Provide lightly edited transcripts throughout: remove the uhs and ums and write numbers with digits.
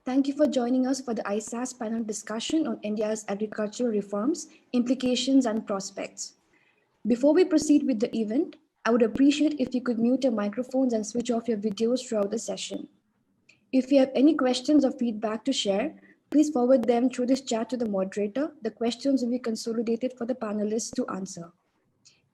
Thank you for joining us for the ISAS panel discussion on India's agricultural reforms, implications, and prospects. Before we proceed with the event, I would appreciate if you could mute your microphones and switch off your videos throughout the session. If you have any questions or feedback to share, please forward them through this chat to the moderator. The questions will be consolidated for the panelists to answer.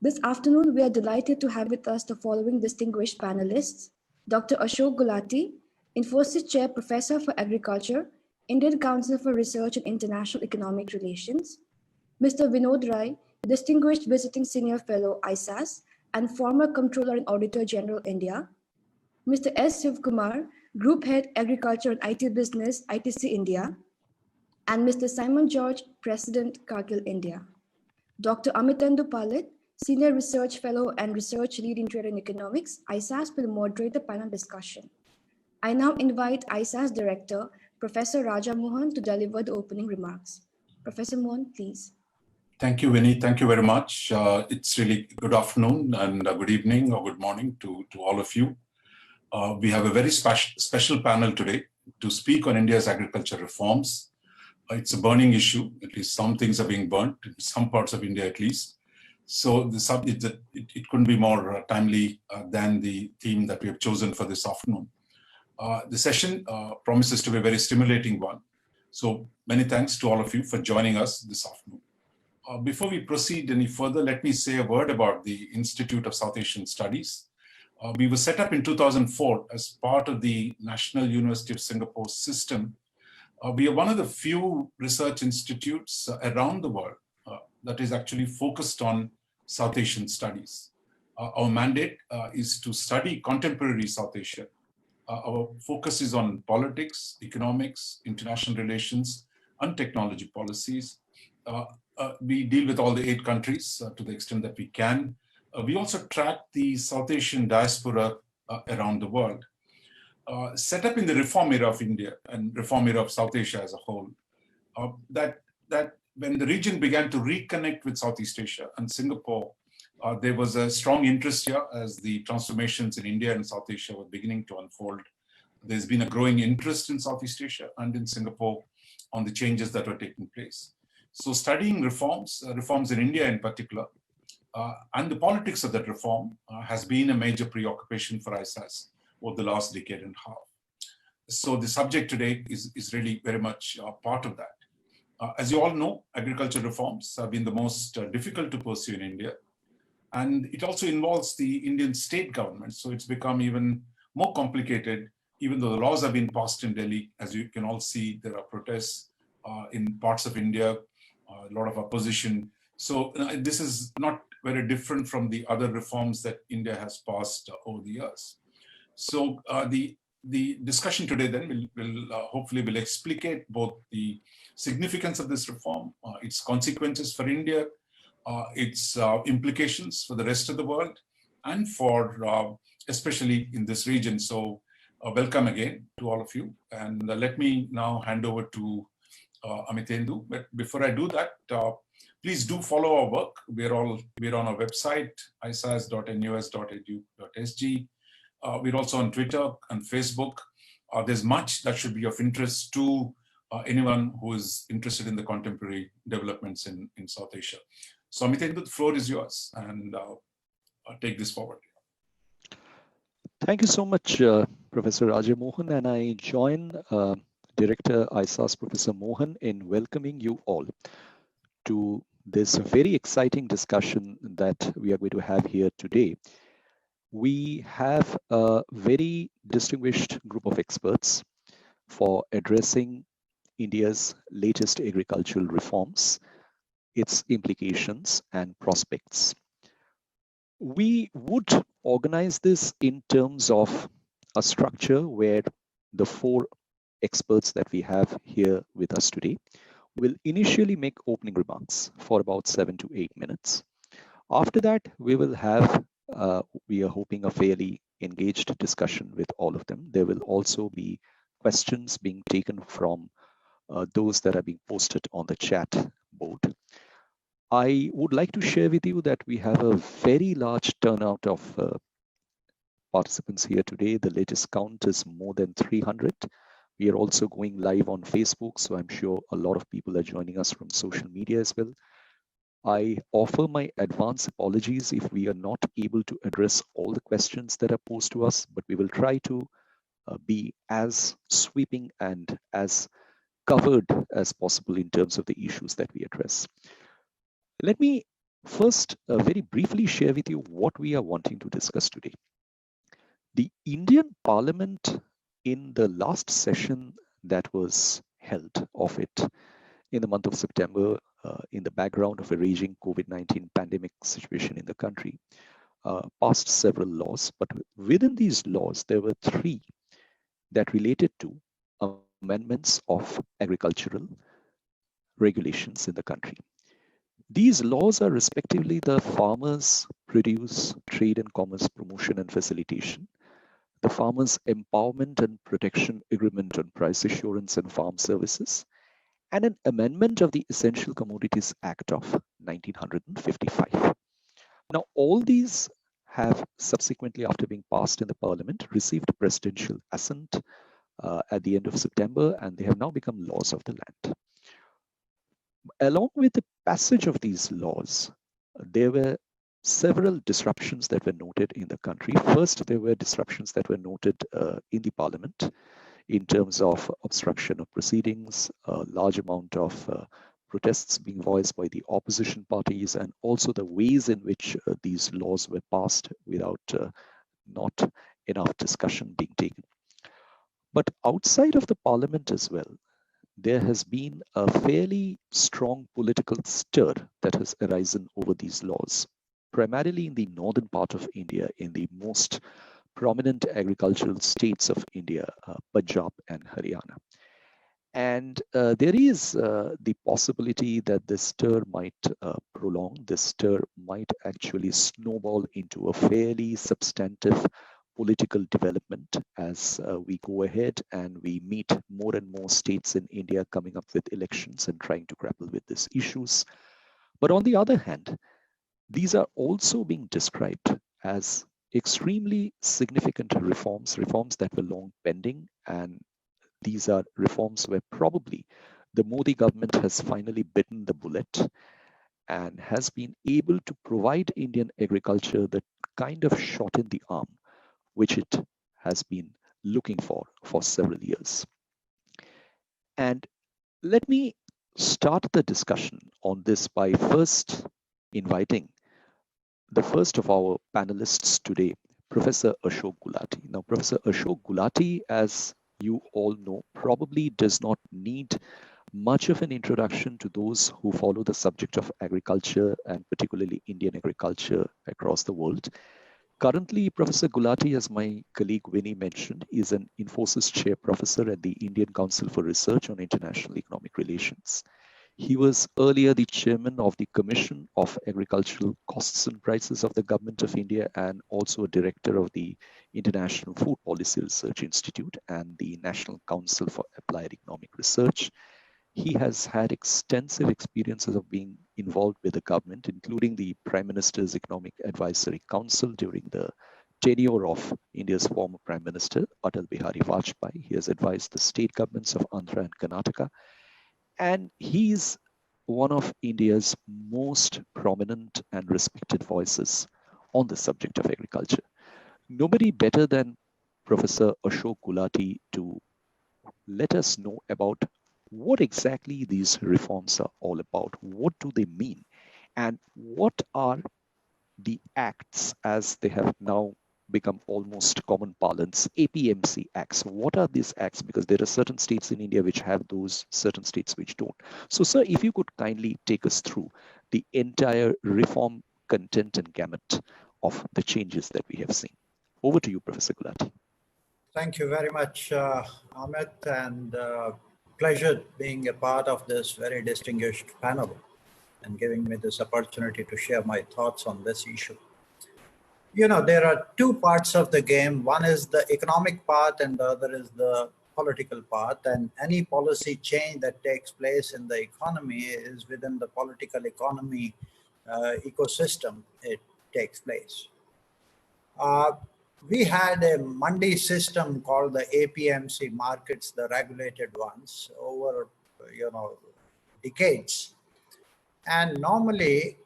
This afternoon, we are delighted to have with us the following distinguished panelists: Dr. Ashok Gulati, Infosys Chair Professor for Agriculture, Indian Council for Research and International Economic Relations; Mr. Vinod Rai, Distinguished Visiting Senior Fellow, ISAS, and former Comptroller and Auditor General, India; Mr. S. Shivkumar, Group Head, Agriculture and IT Business, ITC India; and Mr. Simon George, President, Cargill, India. Dr. Amitendu Palit, Senior Research Fellow and Research Lead in Trade and Economics, ISAS, will moderate the panel discussion. I now invite ISAS Director, Professor Raja Mohan, to deliver the opening remarks. Professor Mohan, please. Thank you, Vinny. Thank you very much. It's really good afternoon and good evening or good morning to all of you. We have a very special panel today to speak on India's agriculture reforms. It's a burning issue. At least some things are being burnt in some parts of India, at least. So the subject, it couldn't be more timely than the theme that we have chosen for this afternoon. The session promises to be a very stimulating one. So many thanks to all of you for joining us this afternoon. Before we proceed any further, let me say a word about the Institute of South Asian Studies. We were set up in 2004 as part of the National University of Singapore system. We are one of the few research institutes around the world that is actually focused on South Asian studies. Our mandate is to study contemporary South Asia. Our focus is on politics, economics, international relations, and technology policies. We deal with all the 8 countries to the extent that we can. We also track the South Asian diaspora around the world. Set up in the reform era of India and reform era of South Asia as a whole, that when the region began to reconnect with Southeast Asia and Singapore, there was a strong interest here as the transformations in India and South Asia were beginning to unfold. There's been a growing interest in Southeast Asia and in Singapore on the changes that were taking place. So studying reforms in India in particular, and the politics of that reform has been a major preoccupation for ISAS over the last decade and a half. So the subject today is really very much part of that. As you all know, agriculture reforms have been the most difficult to pursue in India. And it also involves the Indian state government. So it's become even more complicated, even though the laws have been passed in Delhi. As you can all see, there are protests in parts of India, a lot of opposition. So this is not very different from the other reforms that India has passed over the years. So the discussion today then will hopefully explicate both the significance of this reform, its consequences for India, its implications for the rest of the world, and for especially in this region. So welcome again to all of you. And let me now hand over to Amitendu. But before I do that, please do follow our work. We're on our website, isas.nus.edu.sg. We're also on Twitter and Facebook. There's much that should be of interest to anyone who is interested in the contemporary developments in South Asia. So Amitendu, the floor is yours, and I'll take this forward. Thank you so much, Professor Raja Mohan, and I join Director ISAS, Professor Mohan, in welcoming you all to this very exciting discussion that we are going to have here today. We have a very distinguished group of experts for addressing India's latest agricultural reforms, its implications and prospects. We would organize this in terms of a structure where the 4 experts that we have here with us today will initially make opening remarks for about 7 to 8 minutes. After that, we will have, we are hoping, a fairly engaged discussion with all of them. There will also be questions being taken from those that are being posted on the chat board. I would like to share with you that we have a very large turnout of participants here today. The latest count is more than 300. We are also going live on Facebook, so I'm sure a lot of people are joining us from social media as well. I offer my advance apologies if we are not able to address all the questions that are posed to us, but we will try to be as sweeping and as covered as possible in terms of the issues that we address. Let me first very briefly share with you what we are wanting to discuss today. The Indian Parliament in the last session that was held of it in the month of September, in the background of a raging COVID-19 pandemic situation in the country, passed several laws, but within these laws, there were three that related to amendments of agricultural regulations in the country. These laws are respectively the Farmers' Produce, Trade and Commerce Promotion and Facilitation, the Farmers' Empowerment and Protection Agreement on Price Assurance and Farm Services, and an amendment of the Essential Commodities Act of 1955. Now, all these have subsequently, after being passed in the Parliament, received presidential assent at the end of September, and they have now become laws of the land. Along with the passage of these laws, there were several disruptions that were noted in the country. First, there were disruptions that were noted in the Parliament in terms of obstruction of proceedings, a large amount of protests being voiced by the opposition parties, and also the ways in which these laws were passed without not enough discussion being taken. But outside of the Parliament as well, there has been a fairly strong political stir that has arisen over these laws, primarily in the northern part of India, in the most prominent agricultural states of India, Punjab and Haryana. And there is the possibility that this stir might prolong, this stir might actually snowball into a fairly substantive political development as we go ahead and we meet more and more states in India coming up with elections and trying to grapple with these issues. But on the other hand, these are also being described as extremely significant reforms that were long pending, and these are reforms where probably the Modi government has finally bitten the bullet and has been able to provide Indian agriculture the kind of shot in the arm which it has been looking for several years. And let me start the discussion on this by first inviting the first of our panelists today, Professor Ashok Gulati. Now, Professor Ashok Gulati, as you all know, probably does not need much of an introduction to those who follow the subject of agriculture and particularly Indian agriculture across the world. Currently, Professor Gulati, as my colleague Winnie mentioned, is an Infosys Chair Professor at the Indian Council for Research on International Economic Relations. He was earlier the chairman of the Commission of Agricultural Costs and Prices of the Government of India and also a director of the International Food Policy Research Institute and the National Council for Applied Economic Research. He has had extensive experiences of being involved with the government, including the Prime Minister's Economic Advisory Council during the tenure of India's former Prime Minister, Atal Bihari Vajpayee. He has advised the state governments of Andhra and Karnataka. And he's one of India's most prominent and respected voices on the subject of agriculture. Nobody better than Professor Ashok Gulati to let us know about what exactly these reforms are all about. What do they mean? And what are the acts as they have now become almost common parlance, APMC acts? What are these acts? Because there are certain states in India which have those, certain states which don't. So, sir, if you could kindly take us through the entire reform content and gamut of the changes that we have seen. Over to you, Professor Gulati. Thank you very much, Amit, and pleasure being a part of this very distinguished panel and giving me this opportunity to share my thoughts on this issue. You know, there are two parts of the game. One is the economic part and the other is the political part. And any policy change that takes place in the economy is within the political economy ecosystem it takes place. we had a mandi system called the APMC markets, the regulated ones, over decades. And normally,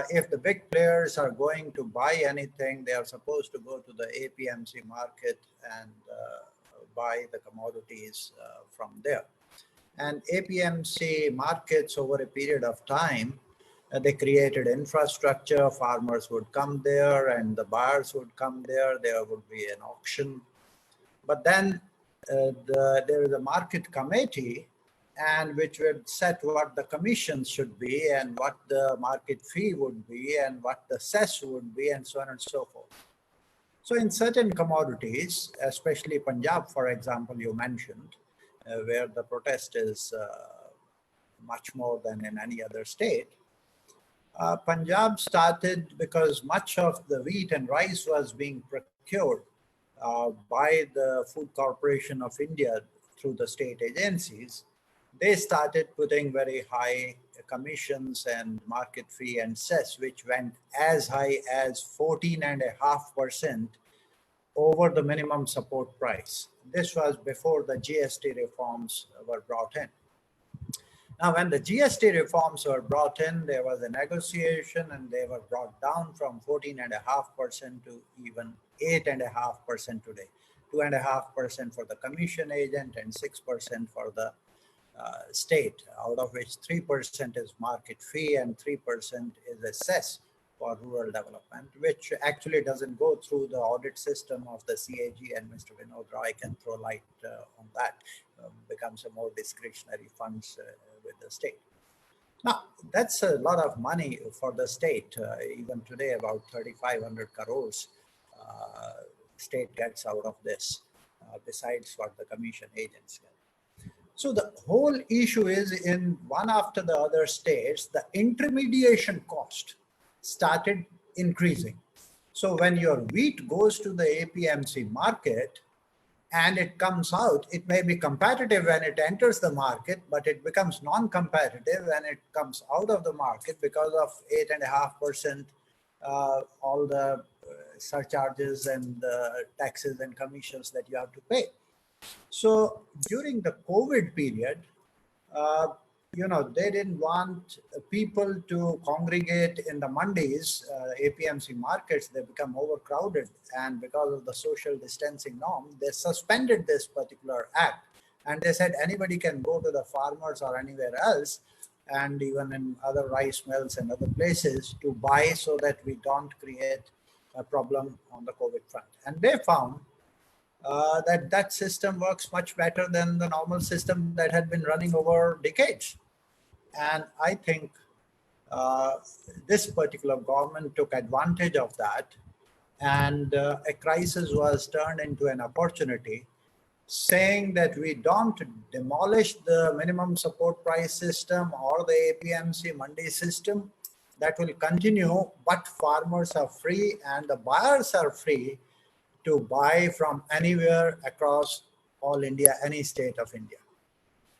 if the big players are going to buy anything, they are supposed to go to the APMC market and buy the commodities from there. And APMC markets, over a period of time, they created infrastructure. Farmers would come there and the buyers would come there. There would be an auction. But then there is a market committee, and which would set what the commissions should be and what the market fee would be and what the cess would be, and so on and so forth. So in certain commodities, especially Punjab, for example, you mentioned, where the protest is much more than in any other state, Punjab started because much of the wheat and rice was being procured by the Food Corporation of India through the state agencies. They started putting very high commissions and market fee and cess, which went as high as 14.5% over the minimum support price. This was before the GST reforms were brought in. Now, when the GST reforms were brought in, there was a negotiation and they were brought down from 14.5% to even 8.5% today. 2.5% for the commission agent and 6% for the state, out of which 3% is market fee and 3% is a cess for rural development, which actually doesn't go through the audit system of the CAG, and Mr. Vinod Roy can throw light on that. Becomes a more discretionary funds with the state. Now, that's a lot of money for the state. Even today, about 3,500 crores state gets out of this, besides what the commission agents get. So the whole issue is, in one after the other states, the intermediation cost started increasing. So when your wheat goes to the APMC market and it comes out, it may be competitive when it enters the market, but it becomes non-competitive when it comes out of the market because of 8.5%, all the surcharges and taxes and commissions that you have to pay. So during the COVID period, they didn't want people to congregate in the mandis, APMC markets. They become overcrowded, and because of the social distancing norm, they suspended this particular act. And they said anybody can go to the farmers or anywhere else, and even in other rice mills and other places, to buy, so that we don't create a problem on the COVID front. And they found that system works much better than the normal system that had been running over decades. And I think this particular government took advantage of that, and a crisis was turned into an opportunity, saying that we don't demolish the minimum support price system or the APMC mandi system. That will continue, but farmers are free and the buyers are free to buy from anywhere across all India, any state of India.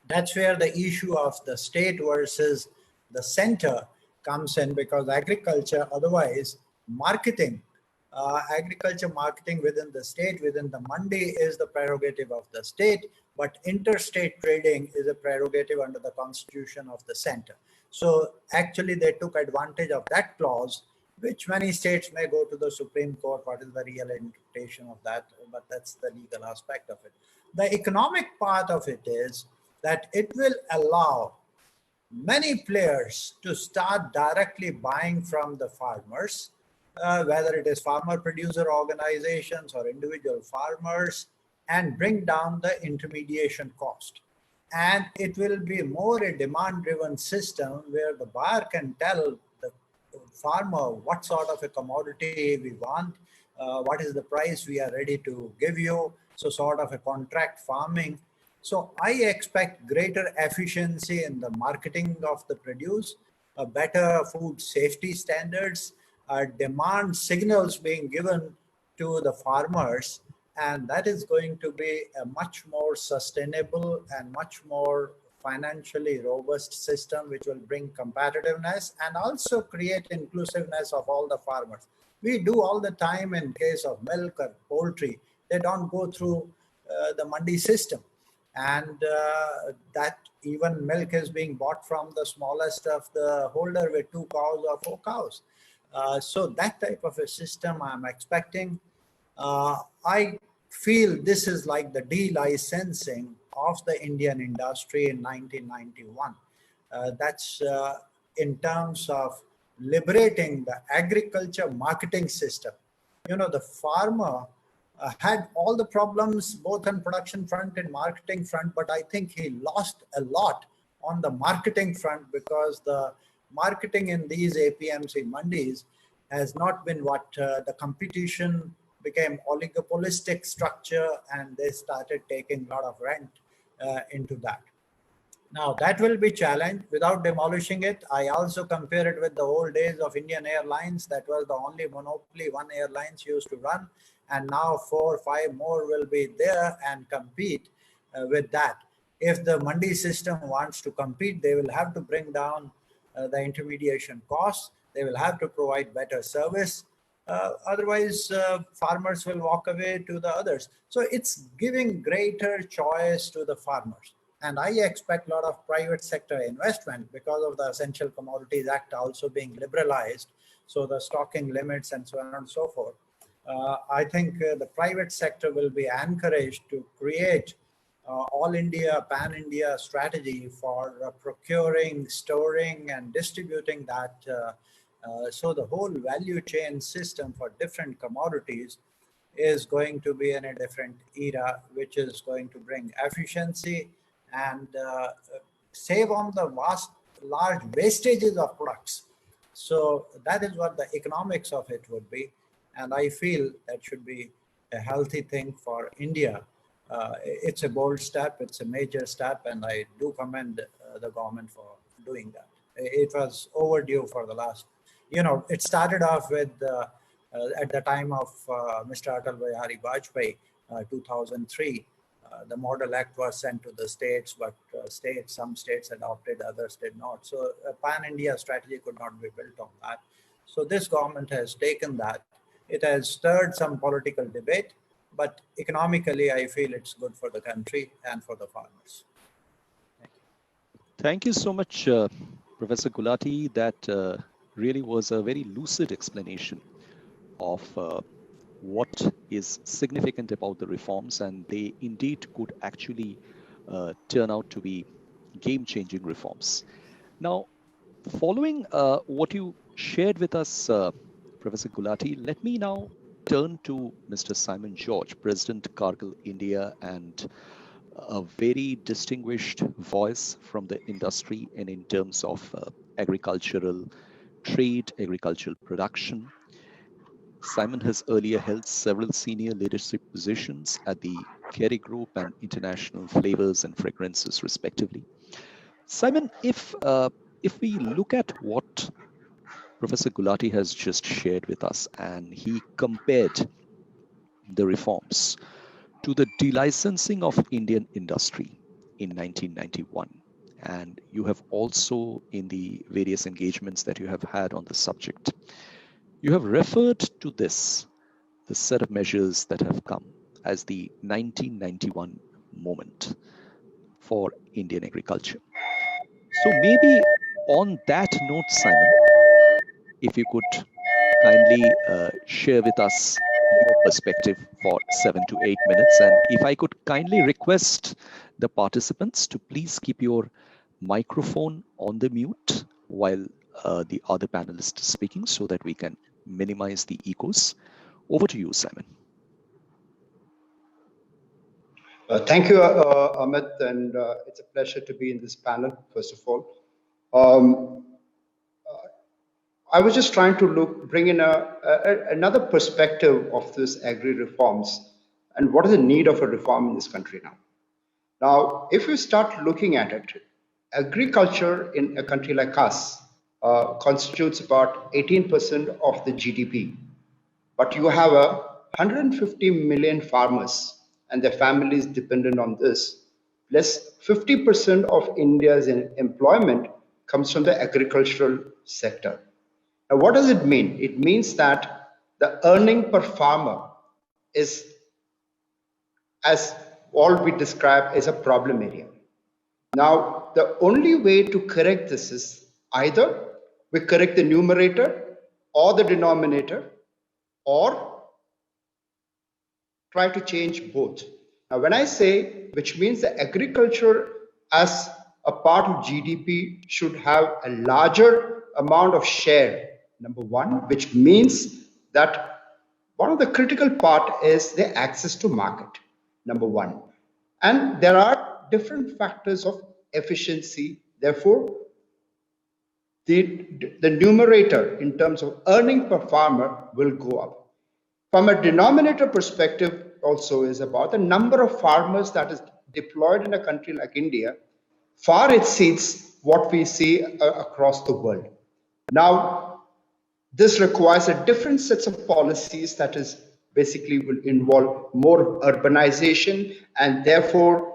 That's where the issue of the state versus the center comes in, because agriculture, otherwise marketing, agriculture marketing within the state, within the mandi, is the prerogative of the state, but interstate trading is a prerogative under the constitution of the center. So actually they took advantage of that clause, which many states may go to the Supreme Court. What is the real interpretation of that? But that's the legal aspect of it. The economic part of it is that it will allow many players to start directly buying from the farmers, whether it is farmer producer organizations or individual farmers, and bring down the intermediation cost. And it will be more a demand-driven system where the buyer can tell the farmer what sort of a commodity we want, what is the price we are ready to give you, so sort of a contract farming. So I expect greater efficiency in the marketing of the produce, better food safety standards, demand signals being given to the farmers, and that is going to be a much more sustainable and much more financially robust system, which will bring competitiveness and also create inclusiveness of all the farmers. We do all the time in case of milk or poultry. They don't go through the mandi system. And that even milk is being bought from the smallest of the holder with 2 cows or 4 cows. So that type of a system I'm expecting. I feel this is like the de-licensing of the Indian industry in 1991. That's in terms of liberating the agriculture marketing system. You know, the farmer had all the problems both on production front and marketing front, but I think he lost a lot on the marketing front because the marketing in these APMC mandis has not been what the competition became oligopolistic structure, and they started taking a lot of rent into that. Now that will be challenged without demolishing it. I also compare it with the old days of Indian Airlines. That was the only monopoly one airlines used to run. And now 4 or 5 more will be there and compete with that. If the mandi system wants to compete, they will have to bring down the intermediation costs. They will have to provide better service. Otherwise, farmers will walk away to the others. So it's giving greater choice to the farmers. And I expect a lot of private sector investment because of the Essential Commodities Act also being liberalized. So the stocking limits and so on and so forth. I think the private sector will be encouraged to create all India, pan-India strategy for procuring, storing, and distributing that. So the whole value chain system for different commodities is going to be in a different era, which is going to bring efficiency and save on the large wastages of products. So that is what the economics of it would be. And I feel that should be a healthy thing for India. It's a bold step, it's a major step, and I do commend the government for doing that. It was overdue for the last, you know, it started off with, at the time of Mr. Atal Bihari Vajpayee, 2003, the Model Act was sent to the states, but some states adopted, others did not. So a pan-India strategy could not be built on that. So this government has taken that. It has stirred some political debate, but economically, I feel it's good for the country and for the farmers. Thank you so much, Professor Gulati. That really was a very lucid explanation of what is significant about the reforms, and they indeed could actually turn out to be game-changing reforms. Now, following what you shared with us, Professor Gulati, let me now turn to Mr. Simon George, President Cargill India, and a very distinguished voice from the industry and in terms of agricultural trade, agricultural production. Simon has earlier held several senior leadership positions at the Kerry Group and International Flavors and Fragrances, respectively. Simon, if we look at what Professor Gulati has just shared with us, and he compared the reforms to the delicensing of Indian industry in 1991, and you have also, in the various engagements that you have had on the subject, you have referred to this, the set of measures that have come, as the 1991 moment for Indian agriculture. So maybe on that note, Simon, if you could kindly share with us your perspective for 7 to 8 minutes. And if I could kindly request the participants to please keep your microphone on the mute while the other panelist is speaking, so that we can minimize the echoes. Over to you, Simon. Thank you, Amit, and it's a pleasure to be in this panel, first of all. I was just trying to bring in another perspective of this agri reforms and what is the need of a reform in this country now. Now, if you start looking at it, agriculture in a country like us constitutes about 18% of the GDP, but you have 150 million farmers and their families dependent on this, plus 50% of India's employment comes from the agricultural sector. Now, what does it mean? It means that the earning per farmer is, as all we describe, is a problem area. Now, the only way to correct this is either we correct the numerator or the denominator, or try to change both. Now, when I say, which means the agriculture as a part of GDP should have a larger amount of share, number one, which means that one of the critical part is the access to market, number one. And there are different factors of efficiency. Therefore, the numerator in terms of earning per farmer will go up. From a denominator perspective, also is about the number of farmers that is deployed in a country like India far exceeds what we see across the world. Now, this requires a different sets of policies that is basically will involve more urbanization, and therefore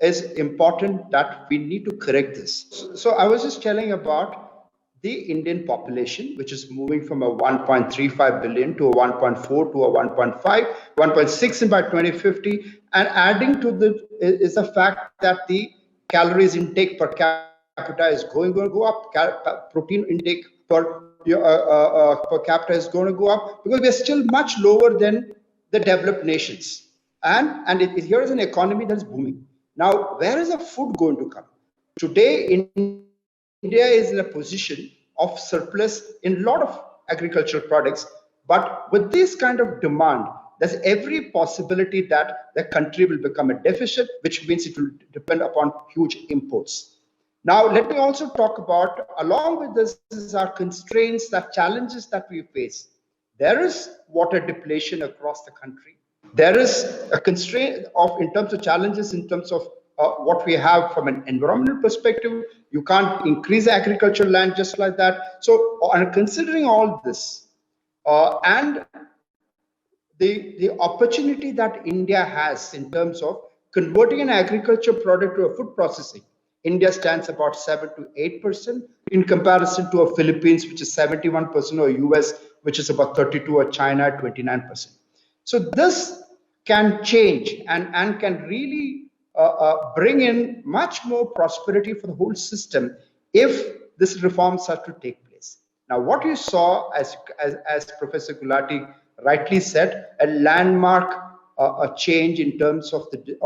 is important that we need to correct this. So I was just telling about the Indian population, which is moving from a 1.35 billion to a 1.4 to a 1.5, 1.6 in by 2050, and adding to the is the fact that the calories intake per capita is going to go up, protein intake per capita is going to go up, because we are still much lower than the developed nations. And here is an economy that is booming. Now, where is the food going to come? Today, India is in a position of surplus in a lot of agricultural products, but with this kind of demand, there's every possibility that the country will become a deficit, which means it will depend upon huge imports. Now, let me also talk about, along with this, is our constraints, the challenges that we face. There is water depletion across the country. There is a constraint of, in terms of challenges, in terms of what we have from an environmental perspective. You can't increase agricultural land just like that. So, and considering all this, and the opportunity that India has in terms of converting an agriculture product to a food processing, India stands about 7 to 8% in comparison to a Philippines, which is 71%, or US, which is about 32%, or China at 29%. So this can change and can really bring in much more prosperity for the whole system if this reforms are to take place. Now, what you saw, as Professor Gulati rightly said, a landmark a change in terms of the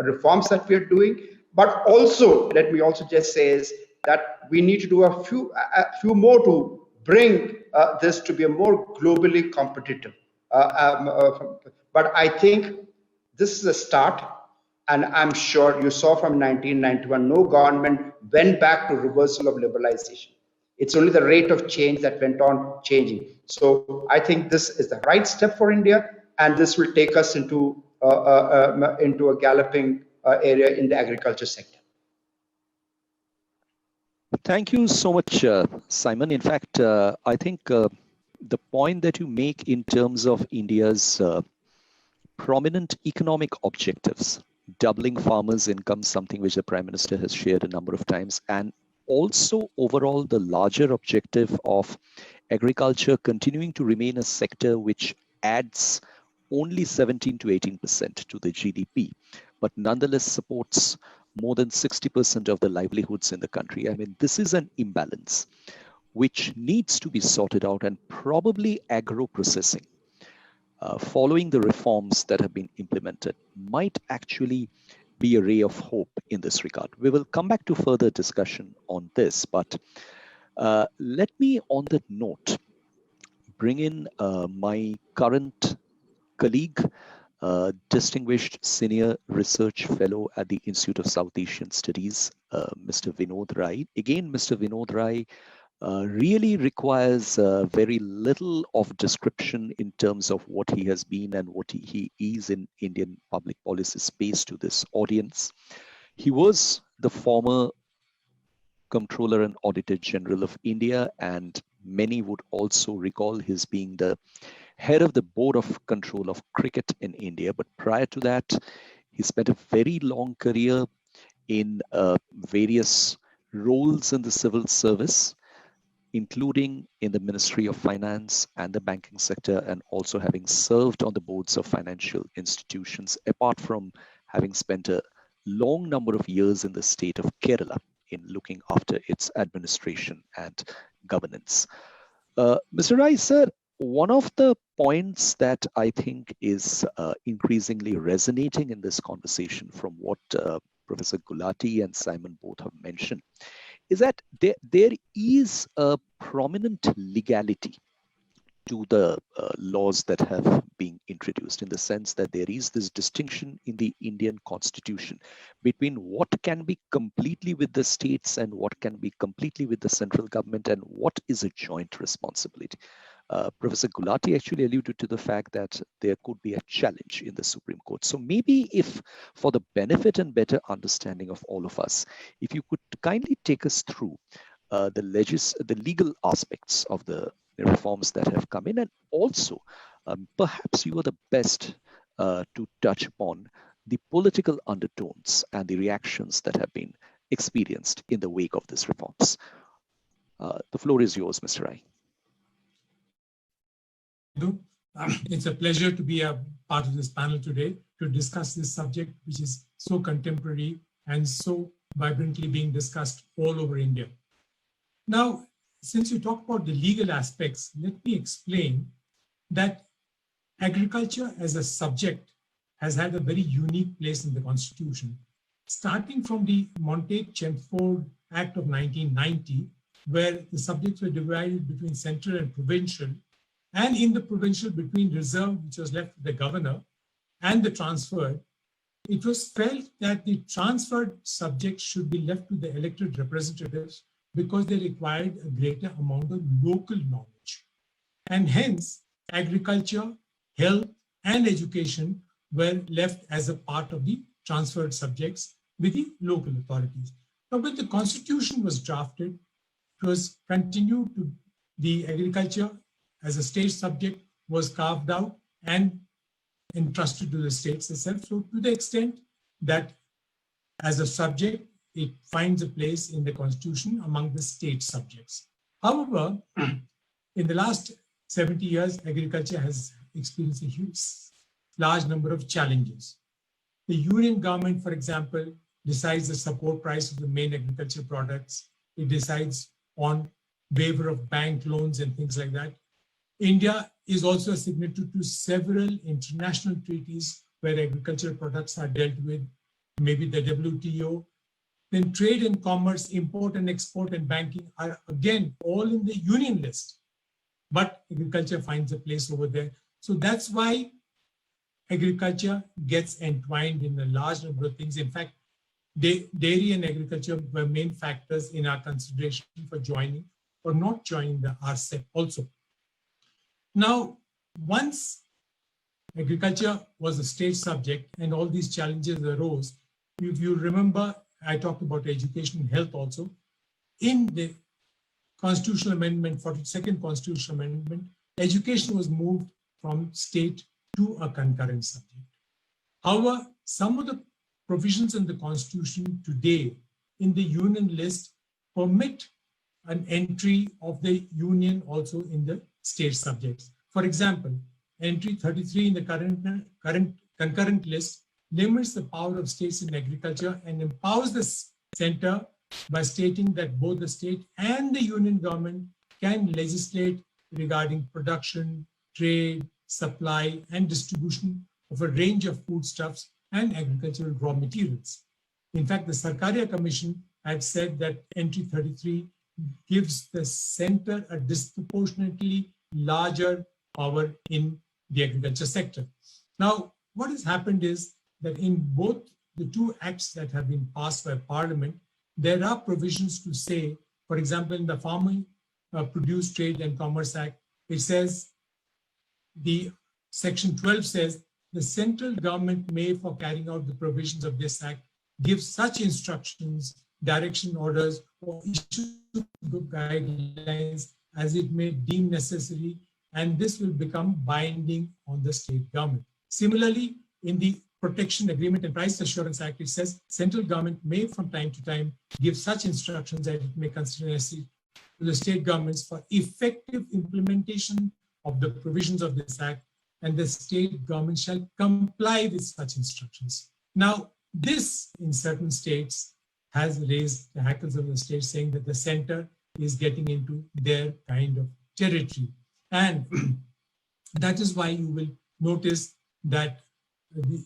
reforms that we are doing. But also, let me also just say is that we need to do a few more to bring this to be a more globally competitive. But I think this is a start, and I'm sure you saw from 1991, no government went back to reversal of liberalization. It's only the rate of change that went on changing. So I think this is the right step for India, and this will take us into a galloping area in the agriculture sector. Thank you so much, Simon. In fact, I think the point that you make in terms of India's prominent economic objectives, doubling farmers' income, something which the Prime Minister has shared a number of times, and also overall the larger objective of agriculture continuing to remain a sector which adds only 17 to 18% to the GDP, but nonetheless supports more than 60% of the livelihoods in the country. I mean, this is an imbalance which needs to be sorted out, and probably agro-processing, following the reforms that have been implemented, might actually be a ray of hope in this regard. We will come back to further discussion on this, but let me, on that note, bring in my current colleague, distinguished senior research fellow at the Institute of South Asian Studies, Mr. Vinod Rai. Again, Mr. Vinod Rai really requires very little of description in terms of what he has been and what he is in Indian public policy space to this audience. He was the former Comptroller and Auditor General of India, and many would also recall his being the head of the Board of Control of Cricket in India. But prior to that, he spent a very long career in various roles in the civil service. including in the Ministry of Finance and the banking sector, and also having served on the boards of financial institutions, apart from having spent a long number of years in the state of Kerala in looking after its administration and governance. Mr. Rai, sir, one of the points that I think is increasingly resonating in this conversation from what Professor Gulati and Simon both have mentioned is that there is a prominent legality to the laws that have been introduced, in the sense that there is this distinction in the Indian Constitution between what can be completely with the states and what can be completely with the central government, and what is a joint responsibility. Professor Gulati actually alluded to the fact that there could be a challenge in the Supreme Court. So maybe if, for the benefit and better understanding of all of us, if you could kindly take us through the legal aspects of the reforms that have come in, and also perhaps you are the best to touch upon the political undertones and the reactions that have been experienced in the wake of these reforms. The floor is yours, Mr. Rai. It's a pleasure to be a part of this panel today to discuss this subject, which is so contemporary and so vibrantly being discussed all over India. Now, since you talk about the legal aspects, let me explain that agriculture as a subject has had a very unique place in the Constitution, starting from the Montague-Chelmsford Act of 1990, where the subjects were divided between central and provincial, and in the provincial between reserve, which was left to the governor, and the transferred. It was felt that the transferred subjects should be left to the elected representatives because they required a greater amount of local knowledge. And hence, agriculture, health, and education were left as a part of the transferred subjects with the local authorities. But when the Constitution was drafted, it was continued to the agriculture as a state subject was carved out and entrusted to the states itself. So to the extent that as a subject, it finds a place in the Constitution among the state subjects. However, in the last 70 years, agriculture has experienced a huge, large number of challenges. The union government, for example, decides the support price of the main agricultural products. It decides on waiver of bank loans and things like that. India is also a signatory to several international treaties where agricultural products are dealt with, maybe the WTO. Then trade and commerce, import and export, and banking are again all in the union list, but agriculture finds a place over there. So that's why agriculture gets entwined in a large number of things. In fact, dairy and agriculture were main factors in our consideration for joining or not joining the RCEP also. Now, once agriculture was a state subject and all these challenges arose, if you remember, I talked about education and health also. In the constitutional amendment, 42nd constitutional amendment, education was moved from state to a concurrent subject. However, some of the provisions in the Constitution today in the union list permit an entry of the union also in the state subjects. For example, entry 33 in the current concurrent list limits the power of states in agriculture and empowers the center by stating that both the state and the union government can legislate regarding production, trade, supply, and distribution of a range of foodstuffs and agricultural raw materials. In fact, the Sarkaria Commission had said that entry 33 gives the center a disproportionately larger power in the agriculture sector. Now, what has happened is that in both the two acts that have been passed by Parliament, there are provisions to say, for example, in the Farmer Produce Trade and Commerce Act, it says, the section 12 says, the central government may, for carrying out the provisions of this act, give such instructions, direction orders, or issue guidelines as it may deem necessary, and this will become binding on the state government. Similarly, in the Protection Agreement and Price Assurance Act, it says central government may from time to time give such instructions that it may consider necessary to the state governments for effective implementation of the provisions of this act, and the state government shall comply with such instructions. Now, this in certain states has raised the hackles of the state, saying that the center is getting into their kind of territory. And that is why you will notice that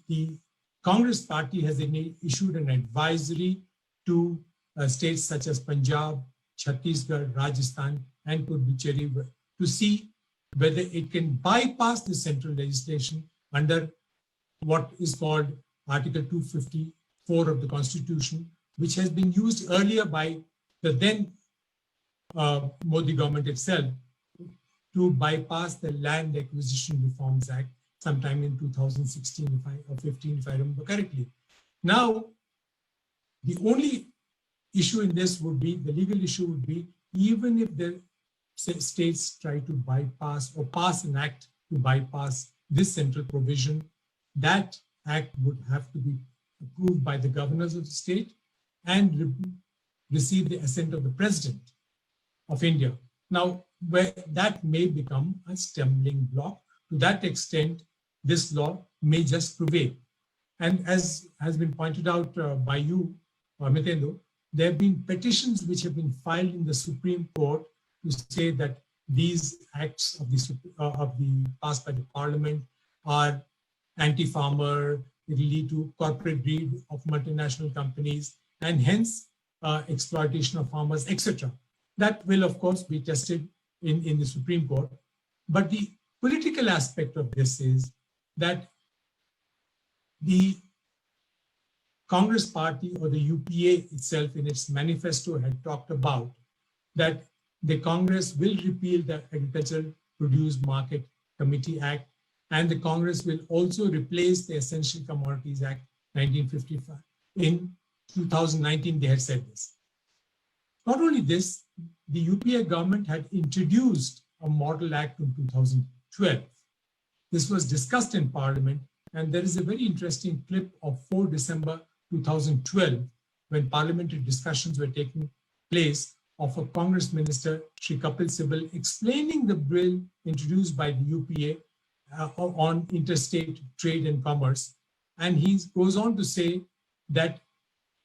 the Congress party has issued an advisory to states such as Punjab, Chhattisgarh, Rajasthan, and Puducherry to see whether it can bypass the central legislation under what is called Article 254 of the Constitution, which has been used earlier by the then Modi government itself to bypass the Land Acquisition Reforms Act sometime in 2016 or 15, if I remember correctly. Now, the only issue in this would be, the legal issue would be, even if the states try to bypass or pass an act to bypass this central provision, that act would have to be approved by the governors of the state and receive the assent of the president of India. Now, where that may become a stumbling block, to that extent, this law may just prevail. And as has been pointed out by you, Mithendu, there have been petitions which have been filed in the Supreme Court to say that these acts of the passed by the Parliament are anti-farmer, it will lead to corporate greed of multinational companies, and hence exploitation of farmers, etc. That will, of course, be tested in the Supreme Court. But the political aspect of this is that the Congress party or the UPA itself in its manifesto had talked about that the Congress will repeal the Agricultural Produce Market Committee Act, and the Congress will also replace the Essential Commodities Act 1955. In 2019, they had said this. Not only this, the UPA government had introduced a model act in 2012. This was discussed in Parliament, and there is a very interesting clip of 4 December 2012, when parliamentary discussions were taking place, of a Congress minister, Shri Kapil Sibal, explaining the bill introduced by the UPA on interstate trade and commerce. And he goes on to say that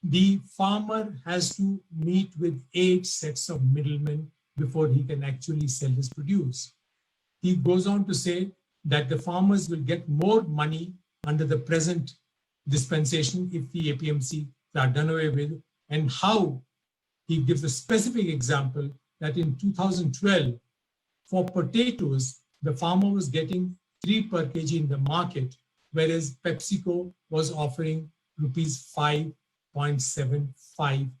the farmer has to meet with 8 sets of middlemen before he can actually sell his produce. He goes on to say that the farmers will get more money under the present dispensation if the APMC are done away with, and how he gives a specific example that in 2012, for potatoes, the farmer was getting 3 per kg in the market, whereas PepsiCo was offering rupees 5.75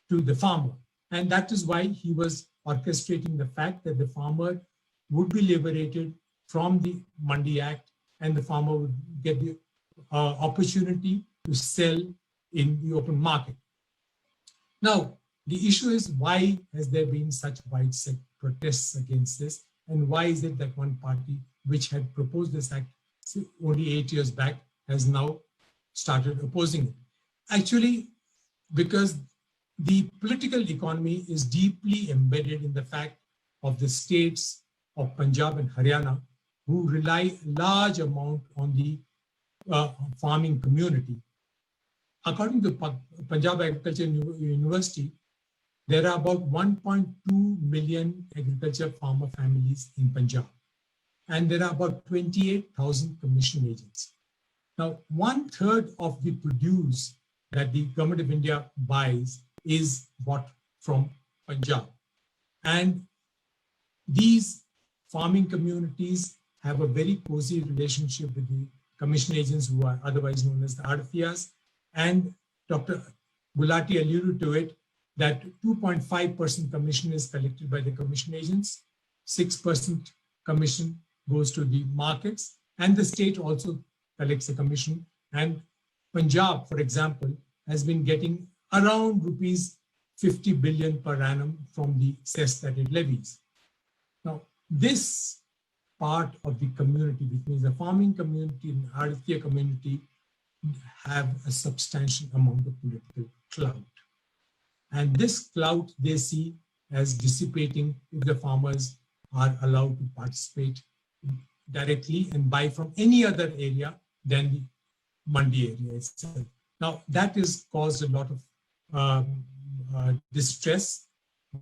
to the farmer. And that is why he was orchestrating the fact that the farmer would be liberated from the Mandi Act, and the farmer would get the opportunity to sell in the open market. Now, the issue is, why has there been such widespread protests against this? And why is it that one party which had proposed this act only 8 years back has now started opposing it? Actually, because the political economy is deeply embedded in the fact of the states of Punjab and Haryana, who rely a large amount on the farming community. According to Punjab Agriculture University, there are about 1.2 million agriculture farmer families in Punjab, and there are about 28,000 commission agents. Now, 1/3 of the produce that the government of India buys is bought from Punjab. And these farming communities have a very cozy relationship with the commission agents, who are otherwise known as the Ardhiyas. And Dr. Gulati alluded to it, that 2.5% commission is collected by the commission agents, 6% commission goes to the markets, and the state also collects a commission. And Punjab, for example, has been getting around rupees 50 billion per annum from the cess that it levies. Now, this part of the community, which means the farming community and the Ardhiya community, have a substantial amount of political clout. And this clout they see as dissipating if the farmers are allowed to participate directly and buy from any other area than the mandi area itself. Now, that has caused a lot of distress.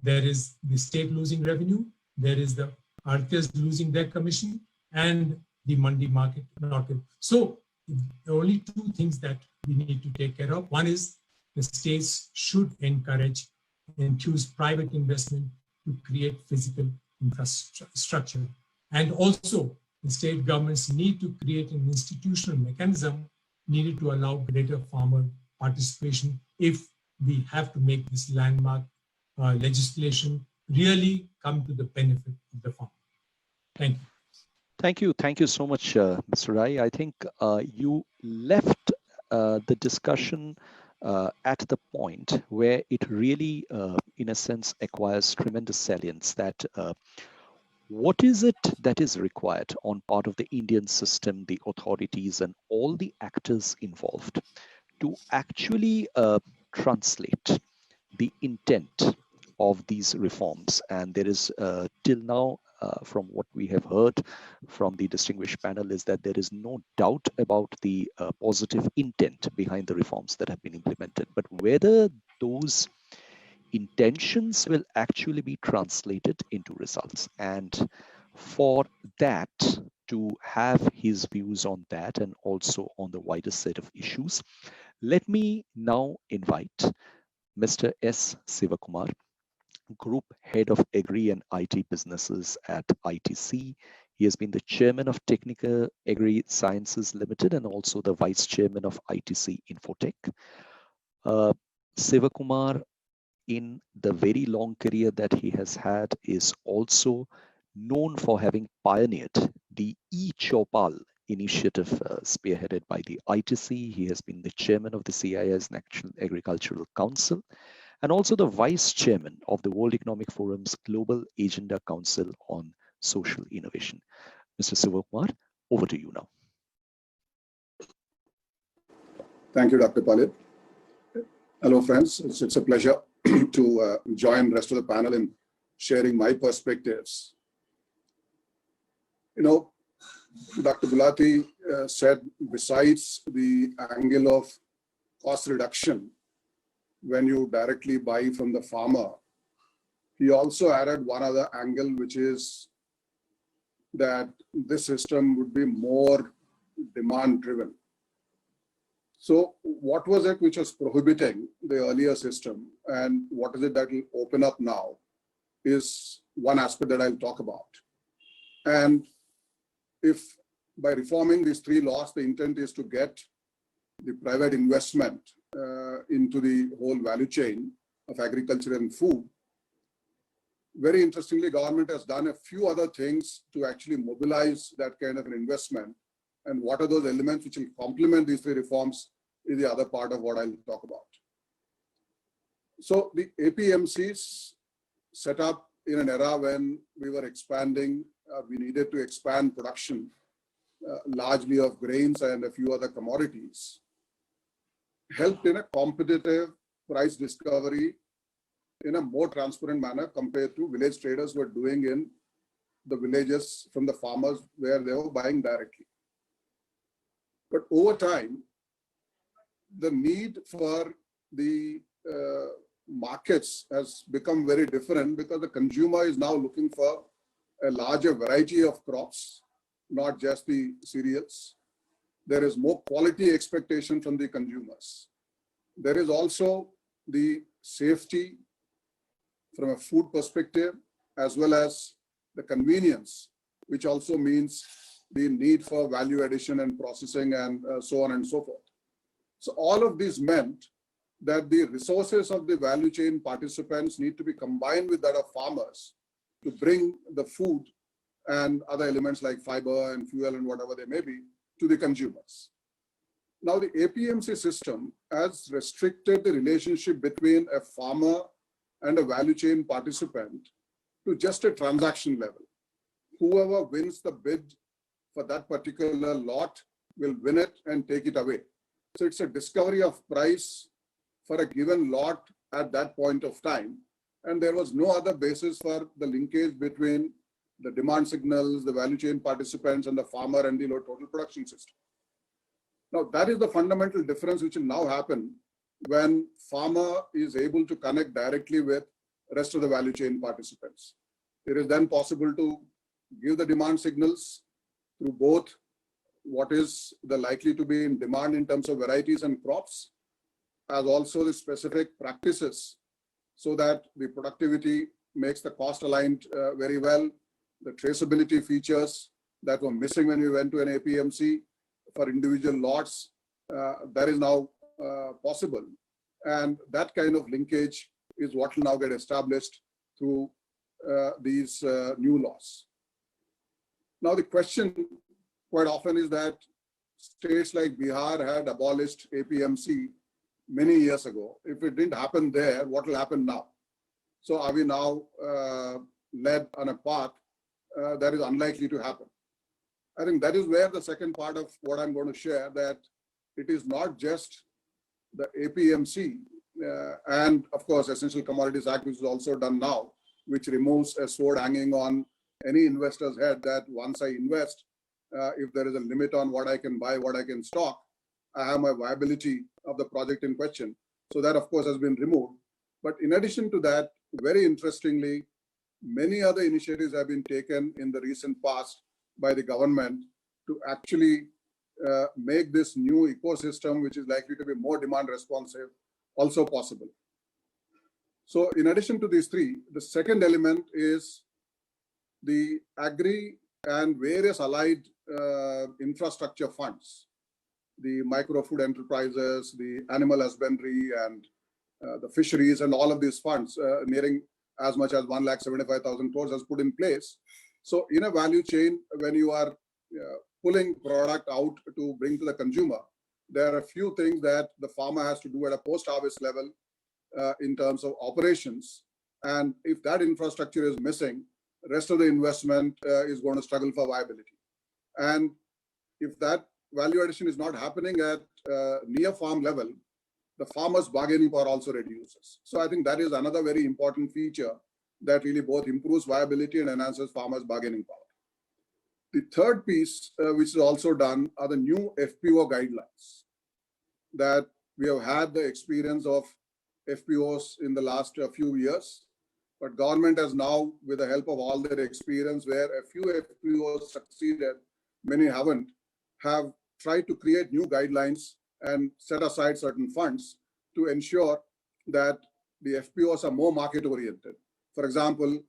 There is the state losing revenue, there is the artists losing their commission, and the mandi market not. So the only two things that we need to take care of. One is the states should encourage and choose private investment to create physical infrastructure. And also the state governments need to create an institutional mechanism needed to allow greater farmer participation if we have to make this landmark legislation really come to the benefit of the farmer. Thank you. Thank you. Thank you so much, Mr. Rai. I think you left the discussion at the point where it really, in a sense, acquires tremendous salience that what is it that is required on part of the Indian system, the authorities and all the actors involved to actually translate the intent of these reforms. And there is till now, from what we have heard from the distinguished panel, is that there is no doubt about the positive intent behind the reforms that have been implemented. But whether those intentions will actually be translated into results, and for that to have his views on that and also on the wider set of issues, let me now invite Mr. S. Sivakumar, Group Head of Agri and IT Businesses at ITC. He has been the Chairman of Technical Agri Sciences Limited and also the Vice Chairman of ITC Infotech. Sivakumar, in the very long career that he has had, is also known for having pioneered the e-Chopal initiative spearheaded by the ITC. He has been the chairman of the CII's National Agricultural Council and also the vice chairman of the World Economic Forum's Global Agenda Council on Social Innovation. Mr. Sivakumar, over to you now. Thank you, Dr. Palit. Hello, friends. It's a pleasure to join the rest of the panel in sharing my perspectives. You know, Dr. Gulati said, besides the angle of cost reduction when you directly buy from the farmer, he also added one other angle, which is that this system would be more demand driven. So what was it which was prohibiting the earlier system, and what is it that will open up now is one aspect that I'll talk about. And if by reforming these three laws, the intent is to get the private investment into the whole value chain of agriculture and food, very interestingly, government has done a few other things to actually mobilize that kind of an investment. And what are those elements which will complement these three reforms is the other part of what I'll talk about. So the APMCs set up in an era when we were expanding, we needed to expand production largely of grains and a few other commodities, helped in a competitive price discovery in a more transparent manner compared to village traders were doing in the villages from the farmers where they were buying directly. But over time, the need for the markets has become very different because the consumer is now looking for a larger variety of crops, not just the cereals. There is more quality expectation from the consumers. There is also the safety from a food perspective, as well as the convenience, which also means the need for value addition and processing and so on and so forth. So all of these meant that the resources of the value chain participants need to be combined with that of farmers to bring the food and other elements like fiber and fuel and whatever they may be to the consumers. Now the APMC system has restricted the relationship between a farmer and a value chain participant to just a transaction level. Whoever wins the bid for that particular lot will win it and take it away. So it's a discovery of price for a given lot at that point of time. And there was no other basis for the linkage between the demand signals, the value chain participants, and the farmer and the total production system. Now, that is the fundamental difference which will now happen when farmer is able to connect directly with the rest of the value chain participants. It is then possible to give the demand signals through both what is the likely to be in demand in terms of varieties and crops, as also the specific practices, so that the productivity makes the cost aligned very well. The traceability features that were missing when we went to an APMC for individual lots, that is now possible. And that kind of linkage is what will now get established through these new laws. Now, the question quite often is that states like Bihar had abolished APMC many years ago. If it didn't happen there, what will happen now? So are we now led on a path that is unlikely to happen? I think that is where the second part of what I'm going to share, that it is not just the APMC and of course Essential Commodities Act, which is also done now, which removes a sword hanging on any investor's head that once I invest, if there is a limit on what I can buy, what I can stock, I have my viability of the project in question. So that of course has been removed. But in addition to that, very interestingly, many other initiatives have been taken in the recent past by the government to actually make this new ecosystem, which is likely to be more demand responsive, also possible. So in addition to these three, the second element is the agri and various allied infrastructure funds, the micro food enterprises, the animal husbandry and the fisheries, and all of these funds nearing as much as 1,75,000 crores has put in place. So in a value chain, when you are pulling product out to bring to the consumer, there are a few things that the farmer has to do at a post-harvest level in terms of operations. And if that infrastructure is missing, the rest of the investment is going to struggle for viability. And if that value addition is not happening at near farm level, the farmer's bargaining power also reduces. So I think that is another very important feature that really both improves viability and enhances farmers' bargaining power. The third piece, which is also done, are the new Fpo guidelines, that we have had the experience of FPOs in the last few years, but government has now, with the help of all their experience, where a few FPOs succeeded, many haven't, have tried to create new guidelines and set aside certain funds to ensure that the FPOs are more market oriented. For example,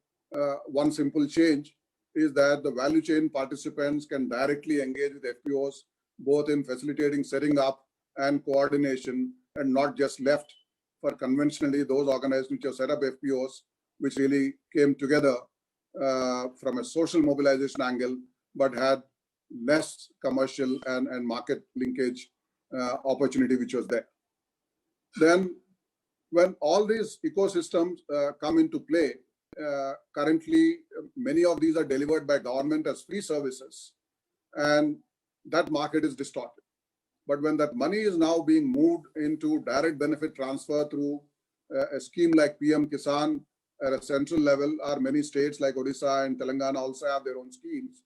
one simple change is that the value chain participants can directly engage with FPOs, both in facilitating setting up and coordination, and not just left for conventionally those organizations which have set up FPOs, which really came together from a social mobilization angle, but had less commercial and market linkage opportunity which was there. Then when all these ecosystems come into play, currently many of these are delivered by government as free services, and that market is distorted. But when that money is now being moved into direct benefit transfer through a scheme like PM Kisan at a central level, or many states like Odisha and Telangana also have their own schemes,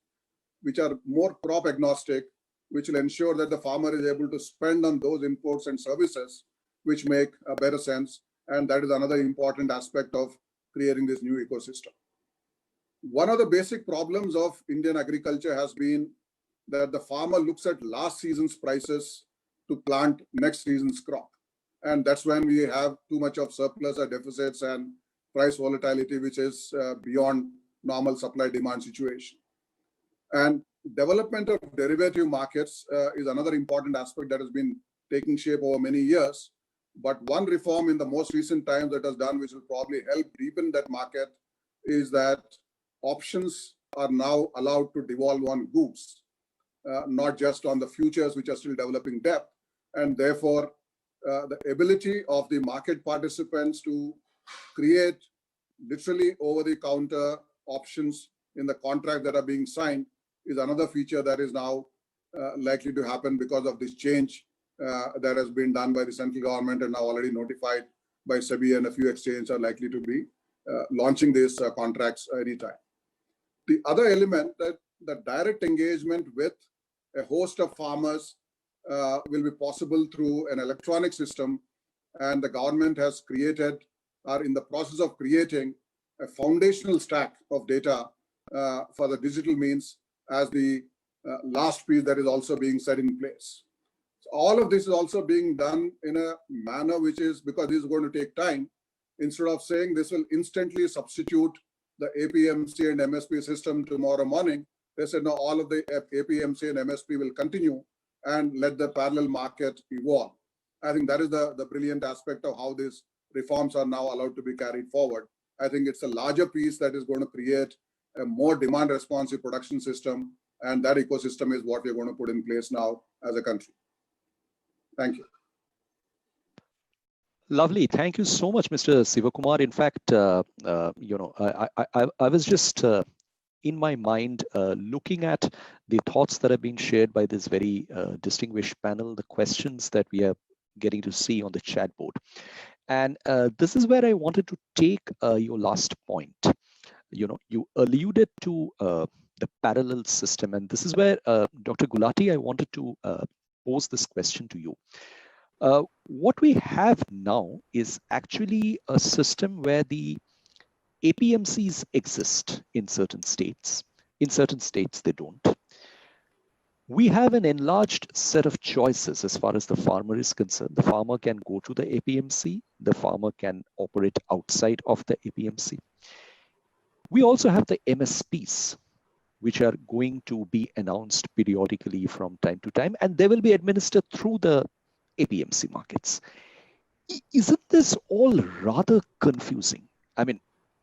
which are more crop agnostic, which will ensure that the farmer is able to spend on those inputs and services which make a better sense. And that is another important aspect of creating this new ecosystem. One of the basic problems of Indian agriculture has been that the farmer looks at last season's prices to plant next season's crop. And that's when we have too much of surplus or deficits and price volatility, which is beyond normal supply-demand situation. And development of derivative markets is another important aspect that has been taking shape over many years. But one reform in the most recent times that has done, which will probably help deepen that market, is that options are now allowed to devolve on goods, not just on the futures, which are still developing depth. And therefore, the ability of the market participants to create literally over-the-counter options in the contract that are being signed is another feature that is now likely to happen because of this change that has been done by the central government and now already notified by SEBI, and a few exchanges are likely to be launching these contracts anytime. The other element, that the direct engagement with a host of farmers will be possible through an electronic system, and the government has created, or in the process of creating, a foundational stack of data for the digital means as the last piece that is also being set in place. So all of this is also being done in a manner which is, because this is going to take time, instead of saying this will instantly substitute the APMC and MSP system tomorrow morning, they said no, all of the APMC and MSP will continue and let the parallel market evolve. I think that is the brilliant aspect of how these reforms are now allowed to be carried forward. I think it's a larger piece that is going to create a more demand responsive production system, and that ecosystem is what we're going to put in place now as a country. Thank you. Lovely. Thank you so much, Mr. Sivakumar. In fact, I was just in my mind looking at the thoughts that have been shared by this very distinguished panel, the questions that we are getting to see on the chat board. And this is where I wanted to take your last point. You alluded to the parallel system, and this is where, Dr. Gulati, I wanted to pose this question to you. What we have now is actually a system where the APMCs exist in certain states. In certain states, they don't. We have an enlarged set of choices as far as the farmer is concerned. The farmer can go to the APMC. The farmer can operate outside of the APMC. We also have the MSPs, which are going to be announced periodically from time to time, and they will be administered through the APMC markets. Isn't this all rather confusing? I mean,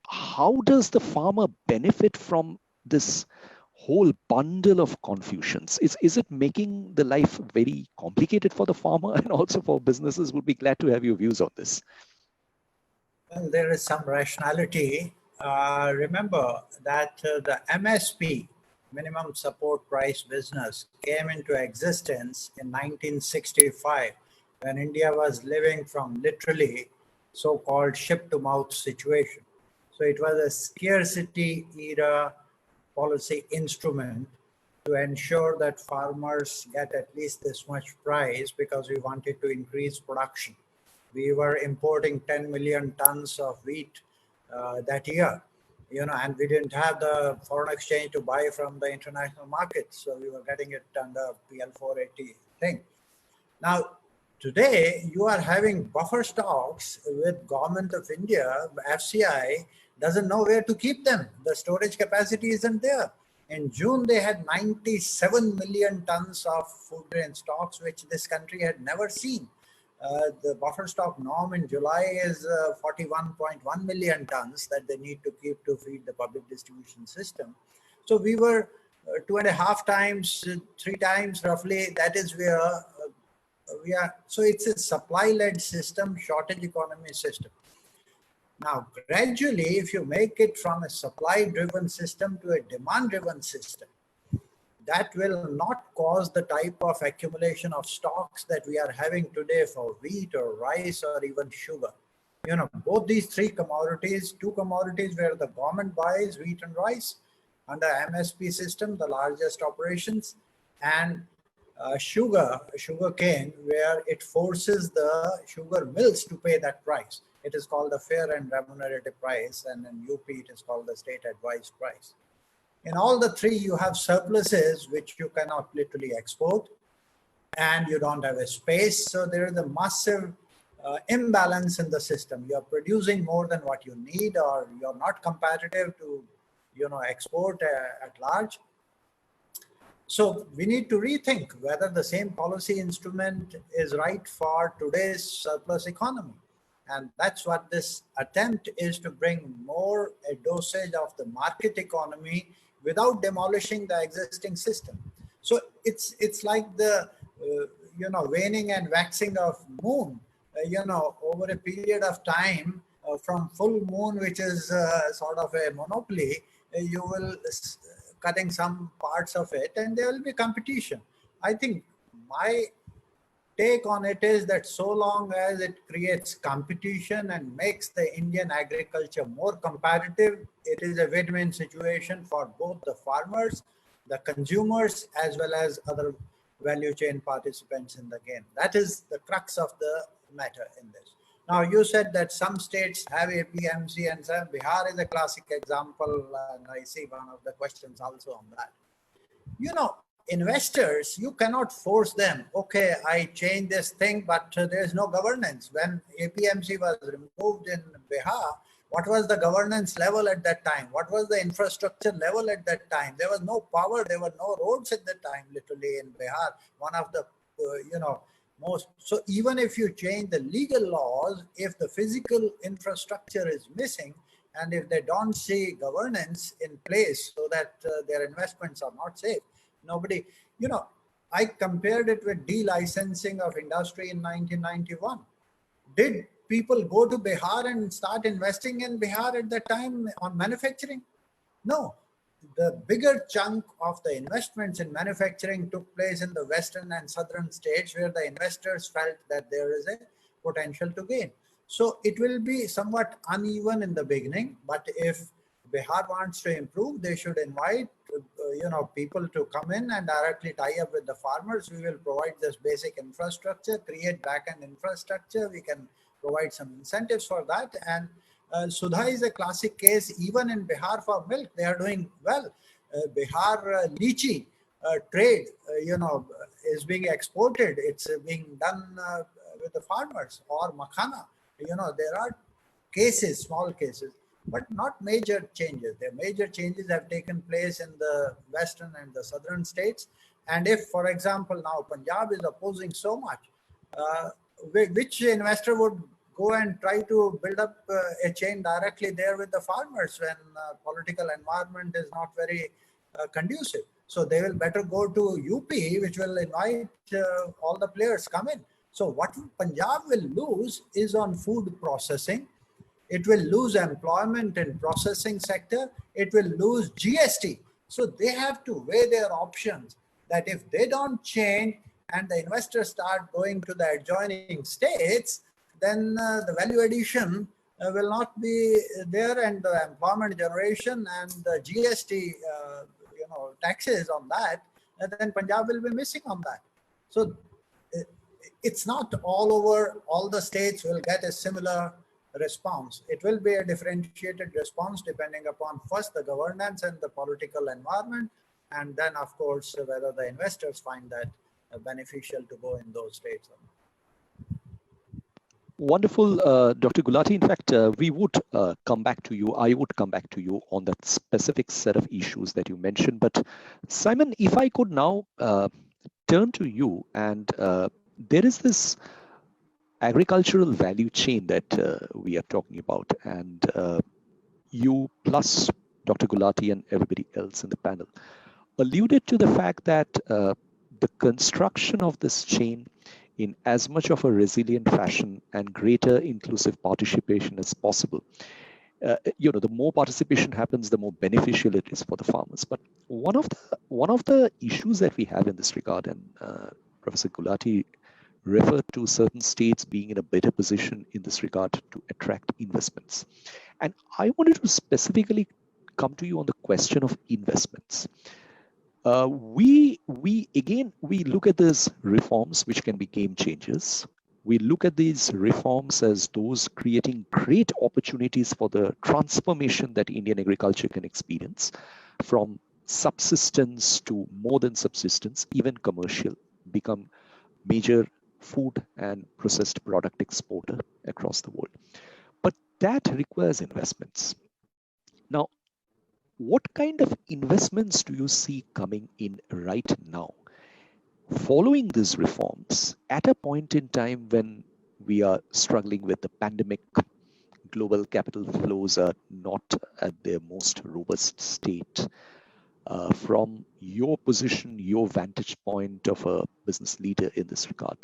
how does the farmer benefit from this whole bundle of confusions? Is it making the life very complicated for the farmer and also for businesses? Would be glad to have your views on this. Well, there is some rationality. Remember that the MSP, minimum support price business, came into existence in 1965 when India was living from literally so-called ship-to-mouth situation. So it was a scarcity era policy instrument to ensure that farmers get at least this much price because we wanted to increase production. We were importing 10 million tons of wheat that year, and we didn't have the foreign exchange to buy from the international market. So we were getting it under PL 480 thing. Now, today you are having buffer stocks with Government of India. FCI doesn't know where to keep them. The storage capacity isn't there. In June, they had 97 million tons of food grain stocks, which this country had never seen. The buffer stock norm in July is 41.1 million tons that they need to keep to feed the public distribution system. So we were 2.5 times, 3 times roughly. That is where we are. So it's a supply-led system, shortage economy system. Now, gradually, if you make it from a supply-driven system to a demand-driven system, that will not cause the type of accumulation of stocks that we are having today for wheat or rice or even sugar. Both these three commodities, 2 commodities where the government buys wheat and rice under MSP system, the largest operations, and sugarcane, where it forces the sugar mills to pay that price. It is called the fair and remunerative price, and in UP it is called the state advised price. In all the three, you have surpluses which you cannot literally export, and you don't have a space. So there is a massive imbalance in the system. You're producing more than what you need, or you're not competitive to export at large. So we need to rethink whether the same policy instrument is right for today's surplus economy. And that's what this attempt is, to bring more a dosage of the market economy without demolishing the existing system. So it's like the waning and waxing of moon. Over a period of time, from full moon, which is sort of a monopoly, you will cutting some parts of it, and there will be competition. I think my take on it is that so long as it creates competition and makes the Indian agriculture more competitive, it is a win-win situation for both the farmers, the consumers, as well as other value chain participants in the game. That is the crux of the matter in this. Now, you said that some states have APMC and some, Bihar is a classic example, and I see one of the questions also on that. You know, investors, you cannot force them, okay, I change this thing, but there is no governance. When APMC was removed in Bihar, what was the governance level at that time? What was the infrastructure level at that time? There was no power, there were no roads at that time, literally in Bihar. One of the, most. So even if you change the legal laws, if the physical infrastructure is missing, and if they don't see governance in place so that their investments are not safe, nobody, I compared it with delicensing of industry in 1991. Did people go to Bihar and start investing in Bihar at that time on manufacturing? No. The bigger chunk of the investments in manufacturing took place in the western and southern states where the investors felt that there is a potential to gain. So it will be somewhat uneven in the beginning, but if Bihar wants to improve, they should invite people to come in and directly tie up with the farmers. We will provide this basic infrastructure, create back-end infrastructure. We can provide some incentives for that. And Sudha is a classic case. Even in Bihar for milk, they are doing well. Bihar lychee trade, is being exported. It's being done with the farmers, or makhana. There are cases, small cases, but not major changes. The major changes have taken place in the western and the southern states. And if, for example, now Punjab is opposing so much, which investor would go and try to build up a chain directly there with the farmers when political environment is not very conducive? So they will better go to UP, which will invite all the players come in. So what Punjab will lose is on food processing. It will lose employment in processing sector. It will lose GST. So they have to weigh their options, that if they don't change and the investors start going to the adjoining states, then the value addition will not be there, and the employment generation and the GST taxes on that, and then Punjab will be missing on that. So it's not all over, all the states will get a similar response. It will be a differentiated response depending upon first the governance and the political environment, and then of course whether the investors find that beneficial to go in those states. Wonderful, Dr. Gulati. In fact, we would come back to you. I would come back to you on that specific set of issues that you mentioned. But Simon, if I could now turn to you, and there is this agricultural value chain that we are talking about, and you plus Dr. Gulati and everybody else in the panel alluded to the fact that the construction of this chain in as much of a resilient fashion and greater inclusive participation as possible. The more participation happens, the more beneficial it is for the farmers. But one of the issues that we have in this regard, and Professor Gulati referred to certain states being in a better position in this regard to attract investments. And I wanted to specifically come to you on the question of investments. We look at these reforms, which can be game changers. We look at these reforms as those creating great opportunities for the transformation that Indian agriculture can experience, from subsistence to more than subsistence, even commercial, become major food and processed product exporter across the world. But that requires investments. Now, what kind of investments do you see coming in right now, following these reforms, at a point in time when we are struggling with the pandemic, global capital flows are not at their most robust state? From your position, your vantage point of a business leader in this regard,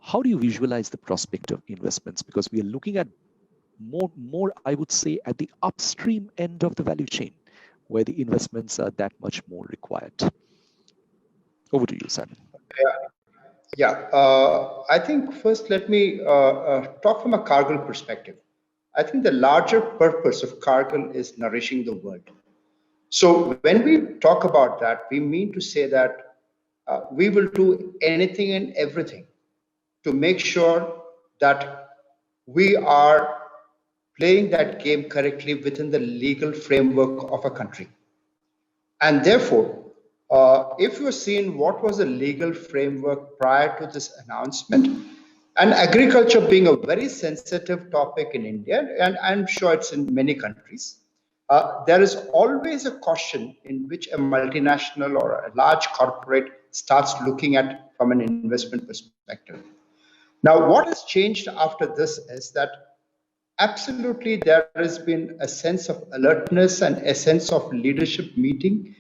how do you visualize the prospect of investments? Because we are looking at more, I would say, at the upstream end of the value chain, where the investments are that much more required. Over to you, Simon. I think first let me talk from a Cargill perspective. I think the larger purpose of Cargill is nourishing the world. So when we talk about that, we mean to say that we will do anything and everything to make sure that we are playing that game correctly within the legal framework of a country. And therefore, if you're seeing what was the legal framework prior to this announcement, and agriculture being a very sensitive topic in India, and I'm sure it's in many countries, there is always a caution in which a multinational or a large corporate starts looking at from an investment perspective. Now, what has changed after this is that absolutely there has been a sense of alertness and a sense of leadership meeting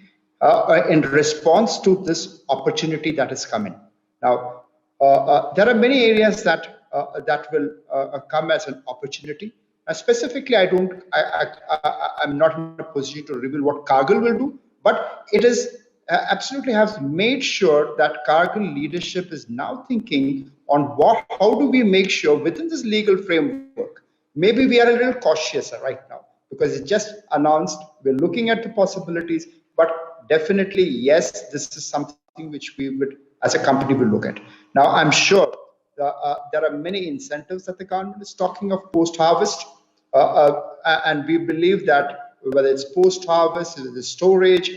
in response to this opportunity that is coming. Now, there are many areas that will come as an opportunity. Specifically, I'm not in a position to reveal what Cargill will do, but it is absolutely has made sure that Cargill leadership is now thinking on how do we make sure within this legal framework. Maybe we are a little cautious right now because it's just announced. We're looking at the possibilities, but definitely, yes, this is something which we would, as a company, will look at. Now, I'm sure there are many incentives that the government is talking of post-harvest, and we believe that whether it's post-harvest, the storage,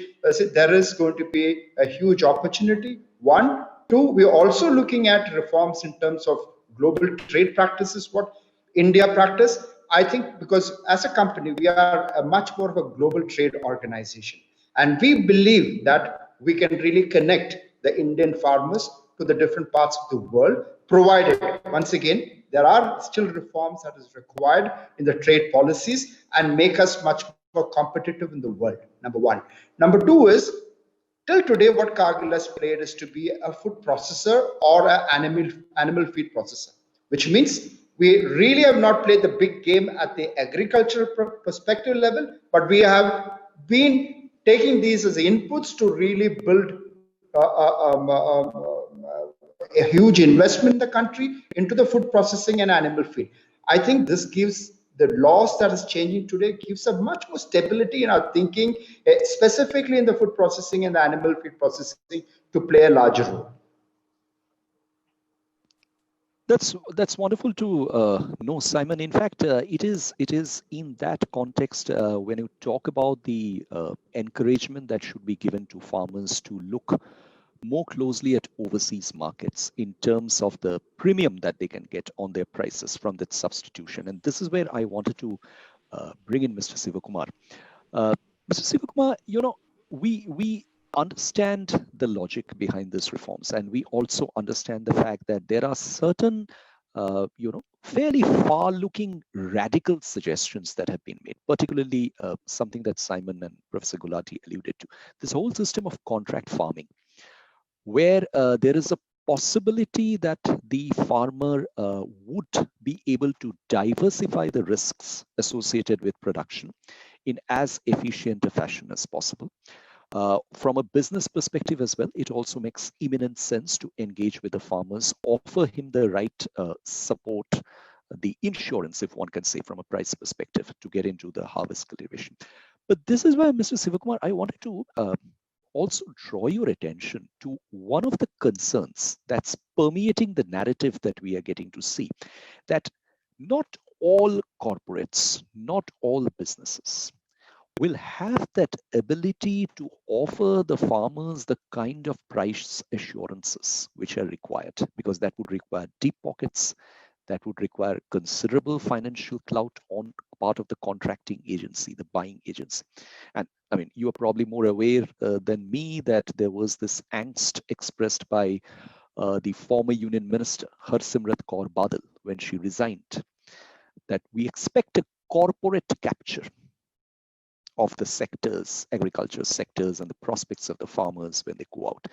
there is going to be a huge opportunity. One, two, we're also looking at reforms in terms of global trade practices, what India practice. I think because as a company, we are a much more of a global trade organization. And we believe that we can really connect the Indian farmers to the different parts of the world, provided, once again, there are still reforms that is required in the trade policies and make us much more competitive in the world, number one. Number two is, till today, what Cargill has played is to be a food processor or an animal feed processor, which means we really have not played the big game at the agricultural perspective level, but we have been taking these as inputs to really build a huge investment in the country into the food processing and animal feed. I think this gives the laws that is changing today gives a much more stability in our thinking, specifically in the food processing and the animal feed processing, to play a larger role. That's wonderful to know, Simon. In fact, it is in that context when you talk about the encouragement that should be given to farmers to look more closely at overseas markets in terms of the premium that they can get on their prices from that substitution. And this is where I wanted to bring in Mr. Sivakumar. Mr. Sivakumar, we understand the logic behind these reforms, and we also understand the fact that there are certain fairly far-looking radical suggestions that have been made, particularly something that Simon and Professor Gulati alluded to, this whole system of contract farming, where there is a possibility that the farmer would be able to diversify the risks associated with production in as efficient a fashion as possible. From a business perspective as well, it also makes imminent sense to engage with the farmers, offer him the right support, the insurance, if one can say, from a price perspective, to get into the harvest cultivation. But this is why, Mr. Sivakumar, I wanted to also draw your attention to one of the concerns that's permeating the narrative that we are getting to see, that not all corporates, not all businesses will have that ability to offer the farmers the kind of price assurances which are required, because that would require deep pockets, that would require considerable financial clout on part of the contracting agency, the buying agency. And I mean, you are probably more aware than me that there was this angst expressed by the former union minister, Harsimrat Kaur Badal, when she resigned, that we expect a corporate capture of the sectors, agriculture sectors, and the prospects of the farmers when they go out.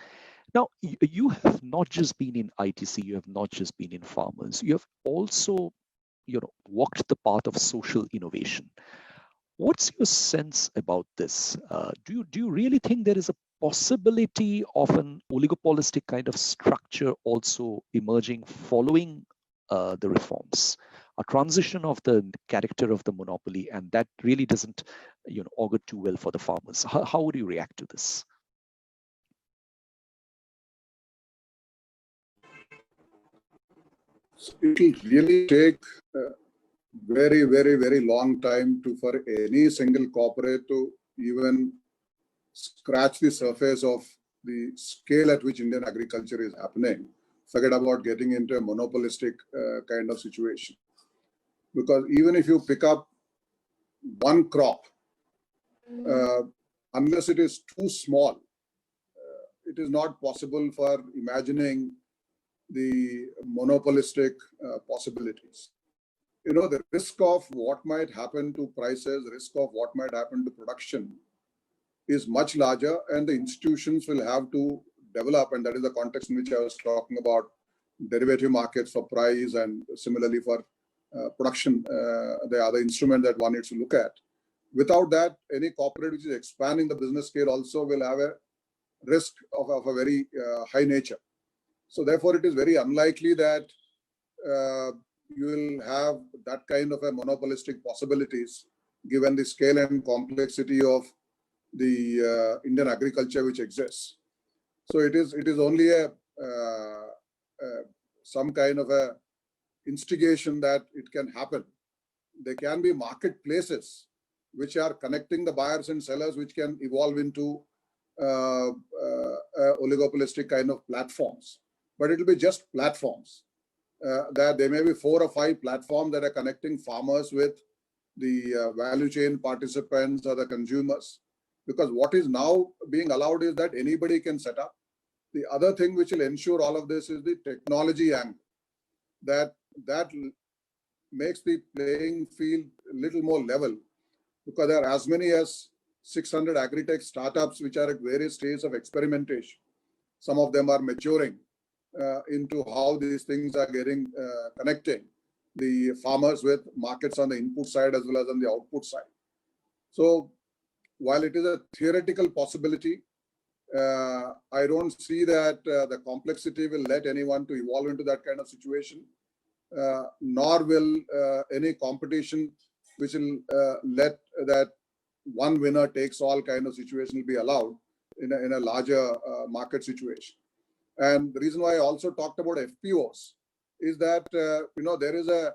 Now, you have not just been in ITC, you have not just been in farmers, you have also, walked the path of social innovation. What's your sense about this? Do you really think there is a possibility of an oligopolistic kind of structure also emerging following the reforms, a transition of the character of the monopoly, and that really doesn't, augur too well for the farmers. How would you react to this? It will really take a very, very, very long time for any single corporate to even scratch the surface of the scale at which Indian agriculture is happening. Forget about getting into a monopolistic kind of situation. Because even if you pick up one crop, unless it is too small, it is not possible for imagining the monopolistic possibilities. The risk of what might happen to prices, risk of what might happen to production is much larger, and the institutions will have to develop, and that is the context in which I was talking about derivative markets for price and similarly for production, the other instrument that one needs to look at. Without that, any corporate which is expanding the business scale also will have a risk of a very high nature. So therefore, it is very unlikely that you will have that kind of a monopolistic possibilities given the scale and complexity of the Indian agriculture which exists. So it is only some kind of a instigation that it can happen. There can be marketplaces which are connecting the buyers and sellers, which can evolve into oligopolistic kind of platforms. But it will be just platforms. That there may be 4 or 5 platforms that are connecting farmers with the value chain participants or the consumers. Because what is now being allowed is that anybody can set up. The other thing which will ensure all of this is the technology angle. That makes the playing field a little more level, because there are as many as 600 agri-tech startups which are at various stages of experimentation. Some of them are maturing into how these things are getting connecting the farmers with markets on the input side as well as on the output side. So while it is a theoretical possibility, I don't see that the complexity will let anyone to evolve into that kind of situation, nor will any competition which will let that one winner takes all kind of situation will be allowed in a larger market situation. And the reason why I also talked about FPOs is that there is a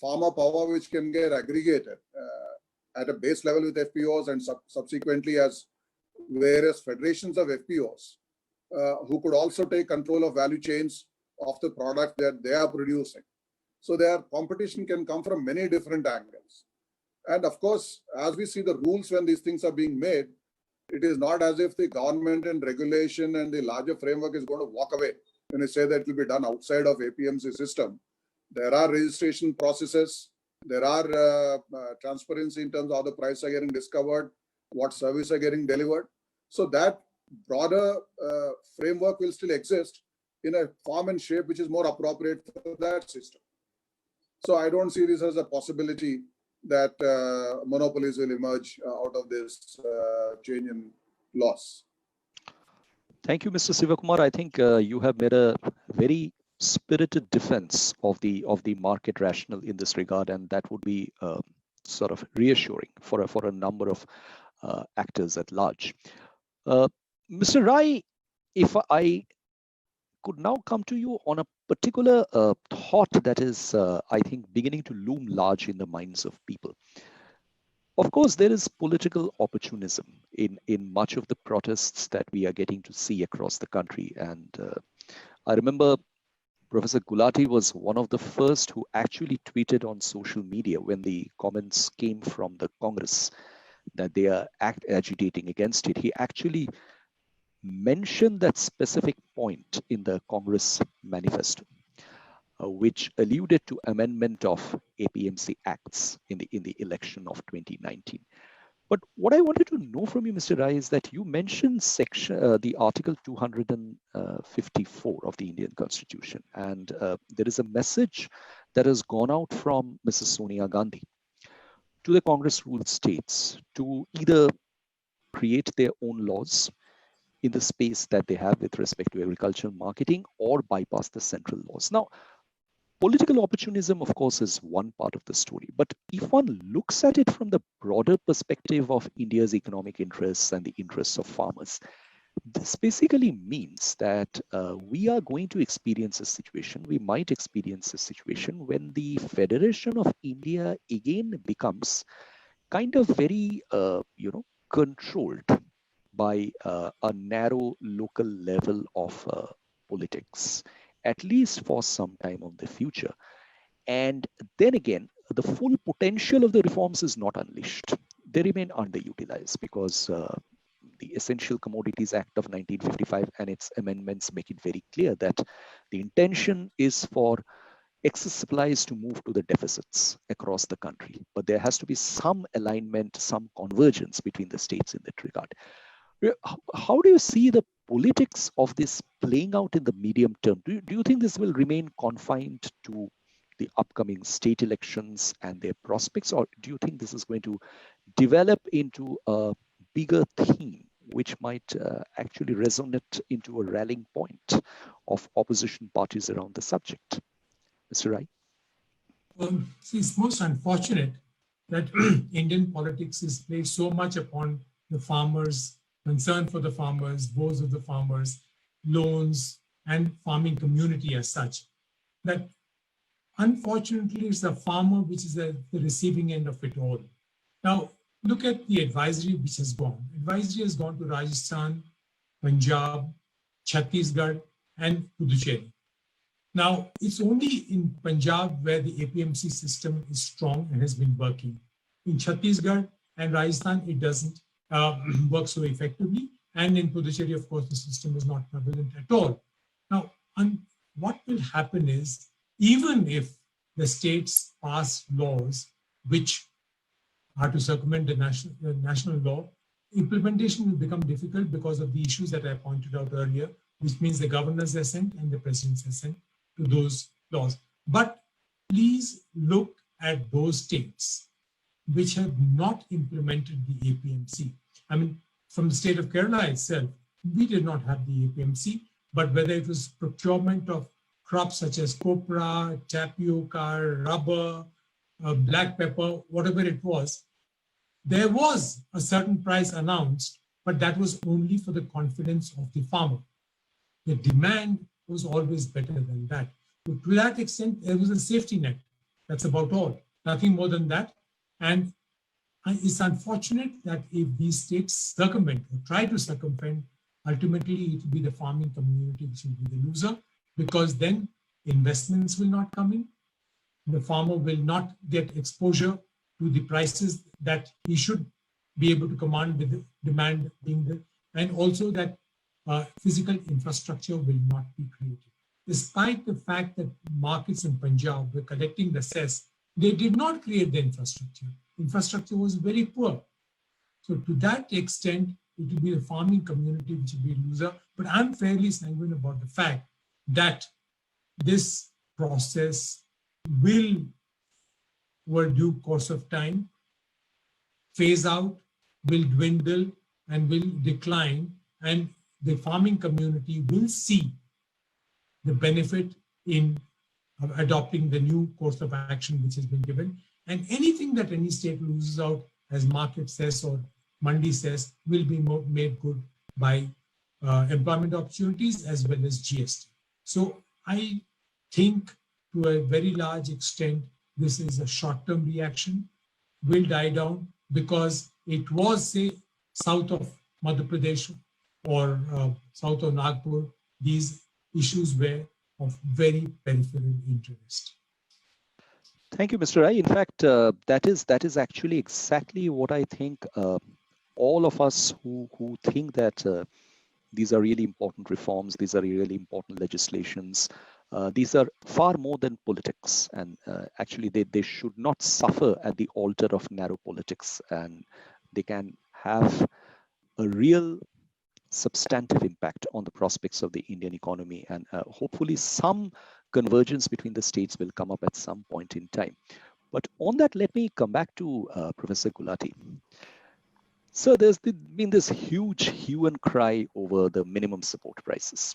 farmer power which can get aggregated at a base level with FPOs, and subsequently as various federations of FPOs who could also take control of value chains of the product that they are producing. So their competition can come from many different angles. And of course, as we see the rules when these things are being made, it is not as if the government and regulation and the larger framework is going to walk away when they say that it will be done outside of APMC system. There are registration processes. There are transparency in terms of how the prices are getting discovered, what services are getting delivered. So that broader framework will still exist in a form and shape which is more appropriate for that system. So I don't see this as a possibility that monopolies will emerge out of this change in laws. Thank you, Mr. Sivakumar. I think you have made a very spirited defense of the market rationale in this regard, and that would be sort of reassuring for a number of actors at large. Mr. Rai, if I could now come to you on a particular thought that is, I think, beginning to loom large in the minds of people. Of course, there is political opportunism in much of the protests that we are getting to see across the country. And I remember Professor Gulati was one of the first who actually tweeted on social media when the comments came from the Congress that they are agitating against it. He actually mentioned that specific point in the Congress manifesto, which alluded to amendment of APMC Acts in the election of 2019. But what I wanted to know from you, Mr. Rai, is that you mentioned the Article 254 of the Indian Constitution, and there is a message that has gone out from Mrs. Sonia Gandhi to the Congress ruled states to either create their own laws in the space that they have with respect to agricultural marketing or bypass the central laws. Now, political opportunism, of course, is one part of the story. But if one looks at it from the broader perspective of India's economic interests and the interests of farmers, this basically means that we are going to experience a situation, we might experience a situation when the Federation of India again becomes kind of very, controlled by a narrow local level of politics, at least for some time of the future. And then again, the full potential of the reforms is not unleashed. They remain underutilized because the Essential Commodities Act of 1955 and its amendments make it very clear that the intention is for excess supplies to move to the deficits across the country. But there has to be some alignment, some convergence between the states in that regard. How do you see the politics of this playing out in the medium term? Do you think this will remain confined to the upcoming state elections and their prospects, or do you think this is going to develop into a bigger theme which might actually resonate into a rallying point of opposition parties around the subject? Mr. Rai? It's most unfortunate that Indian politics is placed so much upon the farmers, concern for the farmers, woes of the farmers, loans, and farming community as such, that unfortunately it's the farmer which is at the receiving end of it all. Now, look at the advisory which has gone. Advisory has gone to Rajasthan, Punjab, Chhattisgarh, and Puducherry. Now, it's only in Punjab where the APMC system is strong and has been working. In Chhattisgarh and Rajasthan, it doesn't work so effectively. And in Puducherry, of course, the system is not prevalent at all. Now, what will happen is, even if the states pass laws which are to circumvent the national law, implementation will become difficult because of the issues that I pointed out earlier, which means the governor's assent and the president's assent to those laws. But please look at those states which have not implemented the APMC. I mean, from the state of Kerala itself, we did not have the APMC, but whether it was procurement of crops such as copra, tapioca, rubber, black pepper, whatever it was, there was a certain price announced, but that was only for the confidence of the farmer. The demand was always better than that. So to that extent, there was a safety net. That's about all, nothing more than that. And it's unfortunate that if these states circumvent or try to circumvent, ultimately it will be the farming community which will be the loser, because then investments will not come in. The farmer will not get exposure to the prices that he should be able to command, with the demand being there, and also that physical infrastructure will not be created. Despite the fact that markets in Punjab were collecting the cess, they did not create the infrastructure. Infrastructure was very poor. So to that extent, it will be the farming community which will be a loser. But I'm fairly sanguine about the fact that this process will, over due course of time, phase out, will dwindle, and will decline, and the farming community will see the benefit in adopting the new course of action which has been given. And anything that any state loses out as market cess or mandi cess will be made good by employment opportunities as well as GST. So I think to a very large extent, this is a short-term reaction, will die down, because it was, say, south of Madhya Pradesh or south of Nagpur, these issues were of very peripheral interest. Thank you, Mr. Rai. In fact, that is actually exactly what I think all of us who think that these are really important reforms, these are really important legislations, these are far more than politics, and actually they should not suffer at the altar of narrow politics, and they can have a real substantive impact on the prospects of the Indian economy, and hopefully some convergence between the states will come up at some point in time. But on that, let me come back to Professor Gulati. So there's been this huge hue and cry over the minimum support prices.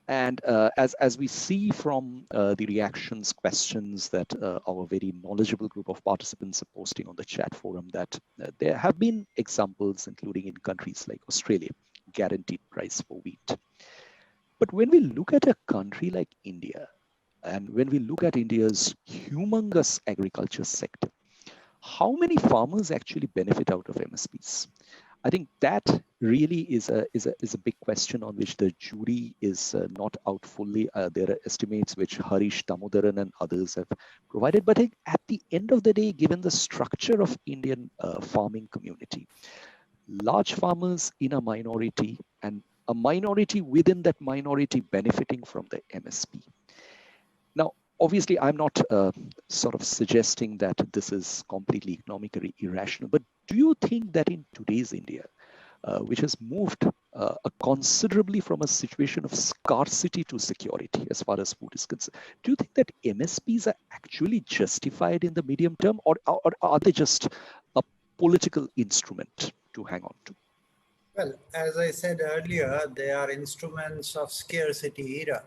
And as we see from the reactions, questions that our very knowledgeable group of participants are posting on the chat forum, that there have been examples, including in countries like Australia, guaranteed price for wheat. But when we look at a country like India, and when we look at India's humongous agriculture sector, how many farmers actually benefit out of MSPs? I think that really is a big question on which the jury is not out fully. There are estimates which Harish Damodaran and others have provided. But at the end of the day, given the structure of Indian farming community, large farmers in a minority and a minority within that minority benefiting from the MSP. Now, obviously, I'm not sort of suggesting that this is completely economically irrational, but do you think that in today's India, which has moved considerably from a situation of scarcity to security as far as food is concerned, do you think that MSPs are actually justified in the medium term, or are they just a political instrument to hang on to? Well, as I said earlier, they are instruments of scarcity era.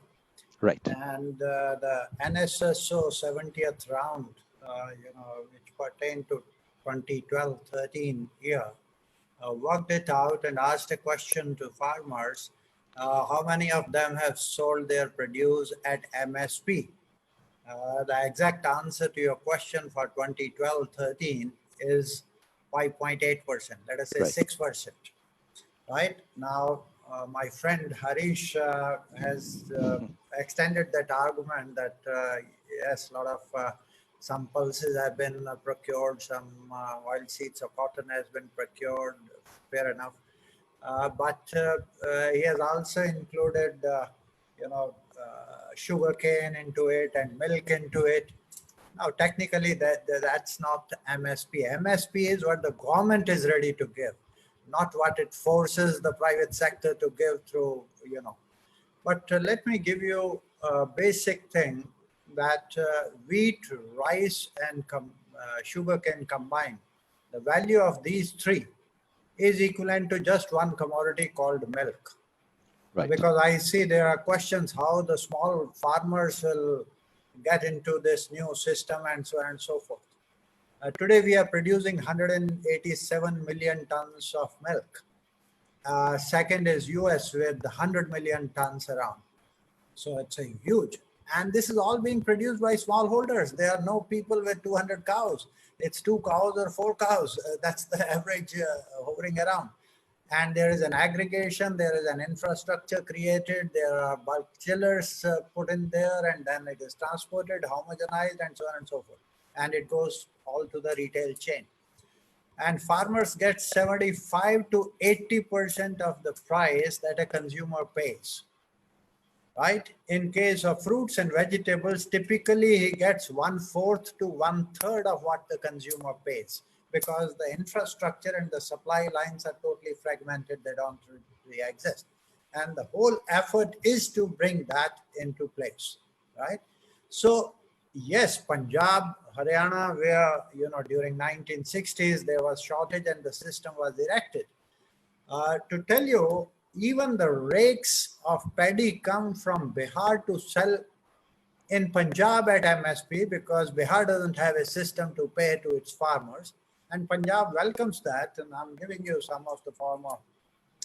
Right. And the NSSO 70th round, which pertained to 2012-13 year, worked it out and asked a question to farmers, how many of them have sold their produce at MSP? The exact answer to your question for 2012-13 is 5.8%, let us say 6%. Right now, my friend Harish has extended that argument that yes, a lot of some pulses have been procured, some oil seeds of cotton has been procured, fair enough. But he has also included, sugarcane into it and milk into it. Now, technically, that's not MSP. MSP is what the government is ready to give, not what it forces the private sector to give through, But let me give you a basic thing that wheat, rice, and sugar can combine. The value of these three is equivalent to just one commodity called milk. Right. Because I see there are questions how the small farmers will get into this new system and so on and so forth. Today, we are producing 187 million tons of milk. Second is US with 100 million tons around. So it's a huge. And this is all being produced by smallholders. There are no people with 200 cows. It's 2 cows or 4 cows. That's the average hovering around. And there is an aggregation. There is an infrastructure created. There are bulk chillers put in there, and then it is transported, homogenized, and so on and so forth. And it goes all to the retail chain. And farmers get 75 to 80% of the price that a consumer pays, right? In case of fruits and vegetables, typically he gets 1/4 to 1/3 of what the consumer pays, because the infrastructure and the supply lines are totally fragmented. They don't really exist. And the whole effort is to bring that into place, right? So yes, Punjab, Haryana, where, during 1960s, there was shortage and the system was erected. To tell you, even the rakes of paddy come from Bihar to sell in Punjab at MSP, because Bihar doesn't have a system to pay to its farmers. And Punjab welcomes that. And I'm giving you some of the former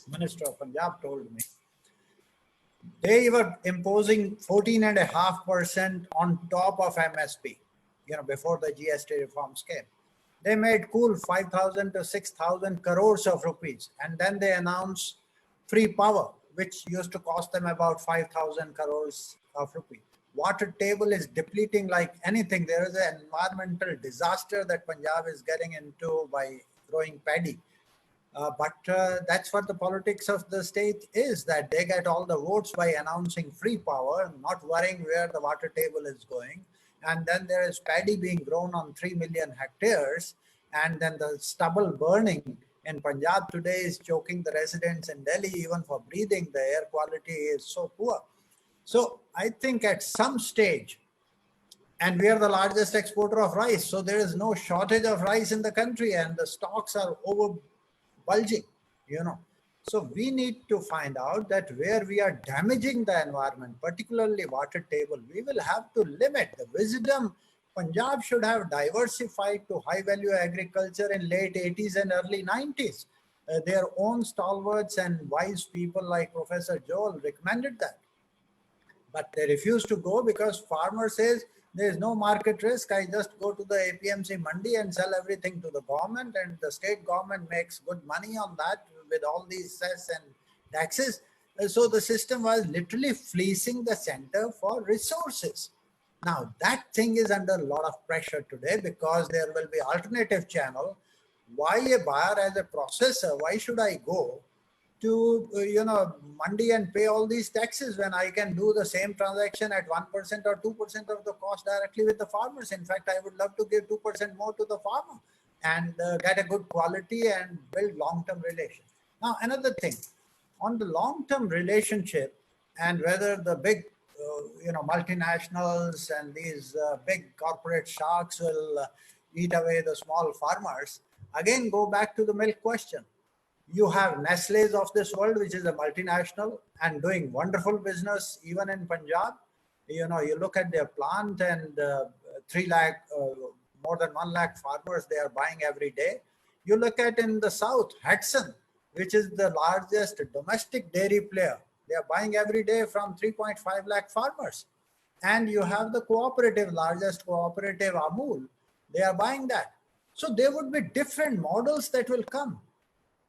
Minister of Punjab told me. They were imposing 14.5% on top of MSP, before the GST reforms came. They made cool 5,000 to 6,000 crores of rupees. And then they announced free power, which used to cost them about 5,000 crores of rupees. Water table is depleting like anything. There is an environmental disaster that Punjab is getting into by growing paddy. But that's what the politics of the state is, that they get all the votes by announcing free power, not worrying where the water table is going. And then there is paddy being grown on 3 million hectares. And then the stubble burning in Punjab today is choking the residents in Delhi. Even for breathing, the air quality is so poor. So I think at some stage, and we are the largest exporter of rice, so there is no shortage of rice in the country, and the stocks are bulging, you know. So we need to find out that where we are damaging the environment, particularly water table, we will have to limit. The wisdom, Punjab should have diversified to high value agriculture in late 80s and early 90s. Their own stalwarts and wise people like Professor Joel recommended that. But they refuse to go because farmer says there is no market risk. I just go to the APMC Mandi and sell everything to the government, and the state government makes good money on that with all these cess and taxes. So the system was literally fleecing the center for resources. Now that thing is under a lot of pressure today because there will be alternative channel. Why a buyer as a processor? Why should I go to Mandi and pay all these taxes when I can do the same transaction at 1% or 2% of the cost directly with the farmers? In fact, I would love to give 2% more to the farmer and get a good quality and build long-term relations. Now, another thing, on the long-term relationship and whether the big multinationals and these big corporate sharks will eat away the small farmers, again, go back to the milk question. You have Nestle's of this world, which is a multinational and doing wonderful business even in Punjab. You look at their plant and 3 lakh, more than 1 lakh farmers they are buying every day. You look at in the south, Hudson, which is the largest domestic dairy player. They are buying every day from 3.5 lakh farmers. And you have the cooperative, largest cooperative, Amul. They are buying that. So there would be different models that will come.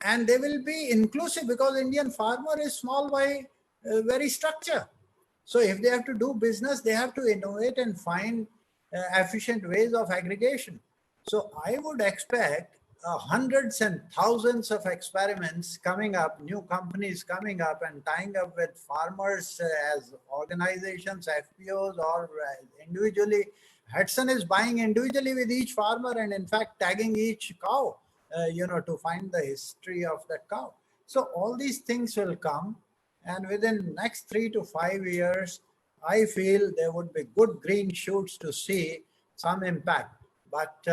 And they will be inclusive because Indian farmer is small by very structure. So if they have to do business, they have to innovate and find efficient ways of aggregation. So I would expect hundreds and thousands of experiments coming up, new companies coming up and tying up with farmers as organizations, FPOs, or individually. Hudson is buying individually with each farmer and in fact tagging each cow. To find the history of that cow. So all these things will come, and within next 3 to 5 years, I feel there would be good green shoots to see some impact. But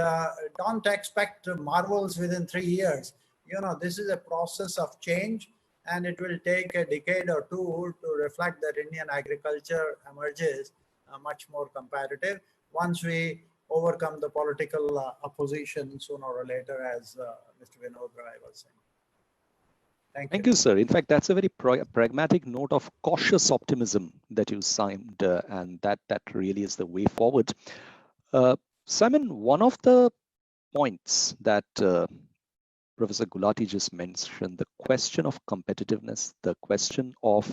don't expect marvels within 3 years. This is a process of change, and it will take a decade or two to reflect that Indian agriculture emerges much more competitive once we overcome the political opposition sooner or later, as Mr. Vinod Rai was saying. Thank you, sir. In fact, that's a very pragmatic note of cautious optimism that you signed, and that really is the way forward. Simon, one of the points that Professor Gulati just mentioned, the question of competitiveness, the question of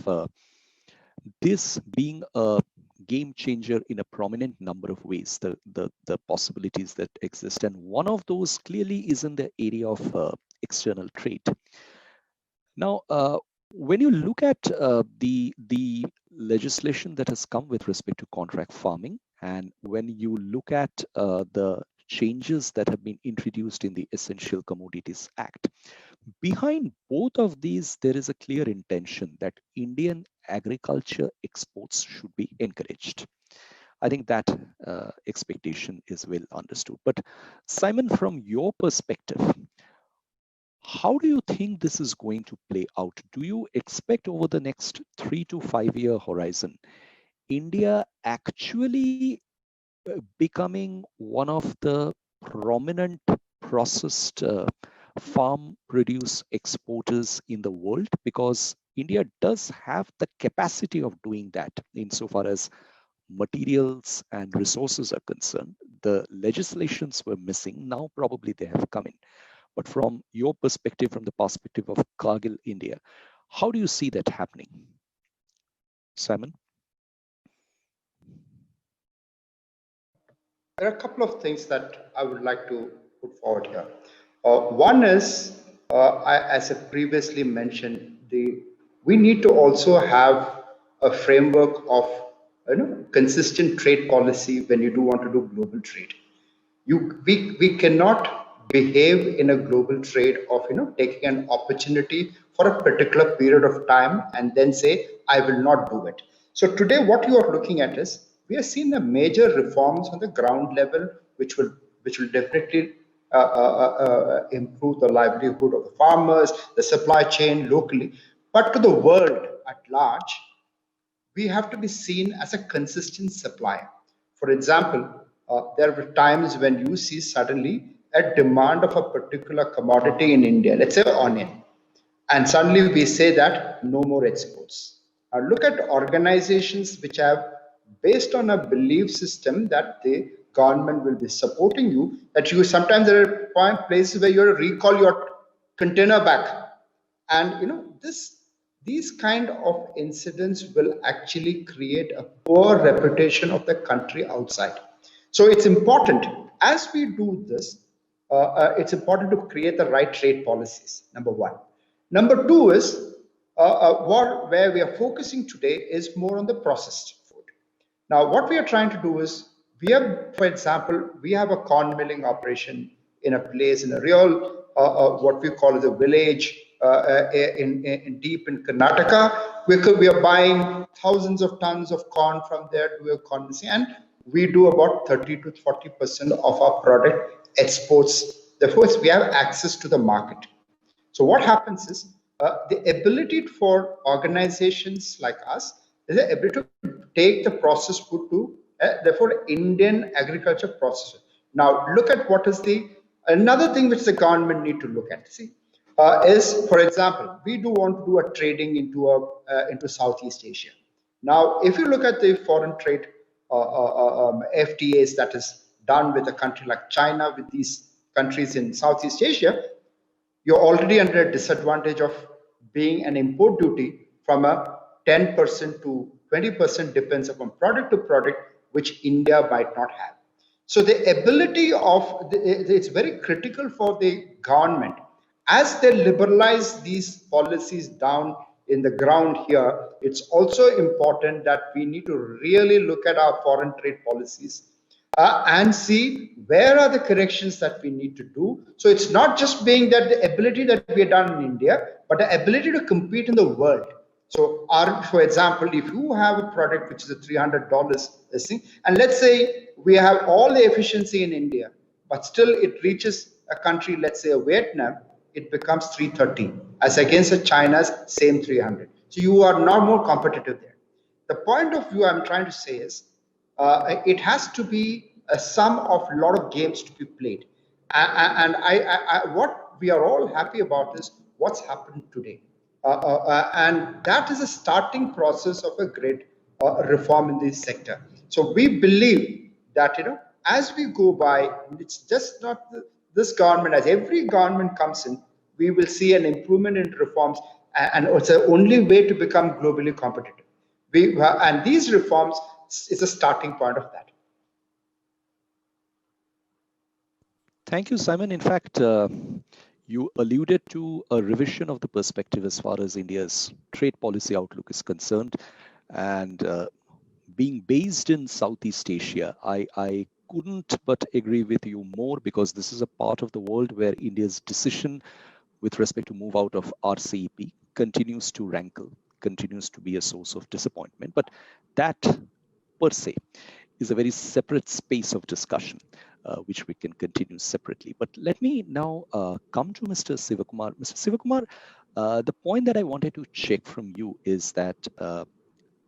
this being a game changer in a prominent number of ways, the possibilities that exist. And one of those clearly is in the area of external trade. Now, when you look at the legislation that has come with respect to contract farming, and when you look at the changes that have been introduced in the Essential Commodities Act, behind both of these, there is a clear intention that Indian agriculture exports should be encouraged. I think that expectation is well understood. But Simon, from your perspective, how do you think this is going to play out? Do you expect over the next 3 to 5 year horizon, India actually becoming one of the prominent processed farm produce exporters in the world? Because India does have the capacity of doing that insofar as materials and resources are concerned. The legislations were missing. Now probably they have come in. But from your perspective, from the perspective of Cargill India, how do you see that happening? Simon? There are a couple of things that I would like to put forward here. One is, as I previously mentioned, we need to also have a framework of consistent trade policy when you do want to do global trade. We cannot behave in a global trade of taking an opportunity for a particular period of time and then say I will not do it. So today what you are looking at is we are seeing the major reforms on the ground level which will definitely improve the livelihood of the farmers, the supply chain locally, but to the world at large, we have to be seen as a consistent supplier. For example, there were times when you see suddenly a demand of a particular commodity in India, let's say onion, and suddenly we say that no more exports. Now look at organizations which have based on a belief system that the government will be supporting you, that you sometimes there are places where you have to recall your container back. And these kind of incidents will actually create a poor reputation of the country outside. So it's important as we do this, it's important to create the right trade policies, number one. Number two is where we are focusing today is more on the processed food. Now, what we are trying to do is we have, for example, we have a corn milling operation in a place in a real what we call as a village in deep in Karnataka. We are buying thousands of tons of corn from there to a corn milling, and we do about 30 to 40% of our product exports. Therefore, we have access to the market. So what happens is the ability for organizations like us is the ability to take the processed food to therefore Indian agriculture processor. Now look at what is another thing which the government need to look at. See, is for example, we do want to do a trading into Southeast Asia. Now, if you look at the foreign trade FTAs that is done with a country like China, with these countries in Southeast Asia, you're already under a disadvantage of being an import duty from a 10% to 20% depends upon product to product, which India might not have. So the ability of, it's very critical for the government, as they liberalize these policies down in the ground here, it's also important that we need to really look at our foreign trade policies and see where are the corrections that we need to do. So it's not just being that the ability that we have done in India, but the ability to compete in the world. So for example, if you have a product which is a $300 thing, and let's say we have all the efficiency in India, but still it reaches a country, let's say a Vietnam, it becomes 330 as against a China's same 300. So you are now more competitive there. The point of view I'm trying to say is it has to be a sum of a lot of games to be played. And what we are all happy about is what's happened today. And that is a starting process of a great reform in this sector. So we believe that, as we go by, it's just not this government, as every government comes in, we will see an improvement in reforms, and it's the only way to become globally competitive. And these reforms is a starting point of that. Thank you, Simon. In fact, you alluded to a revision of the perspective as far as India's trade policy outlook is concerned. And being based in Southeast Asia, I couldn't but agree with you more, because this is a part of the world where India's decision with respect to move out of RCEP continues to rankle, continues to be a source of disappointment. But that per se is a very separate space of discussion, which we can continue separately. But let me now come to Mr. Sivakumar. Mr. Sivakumar, the point that I wanted to check from you is that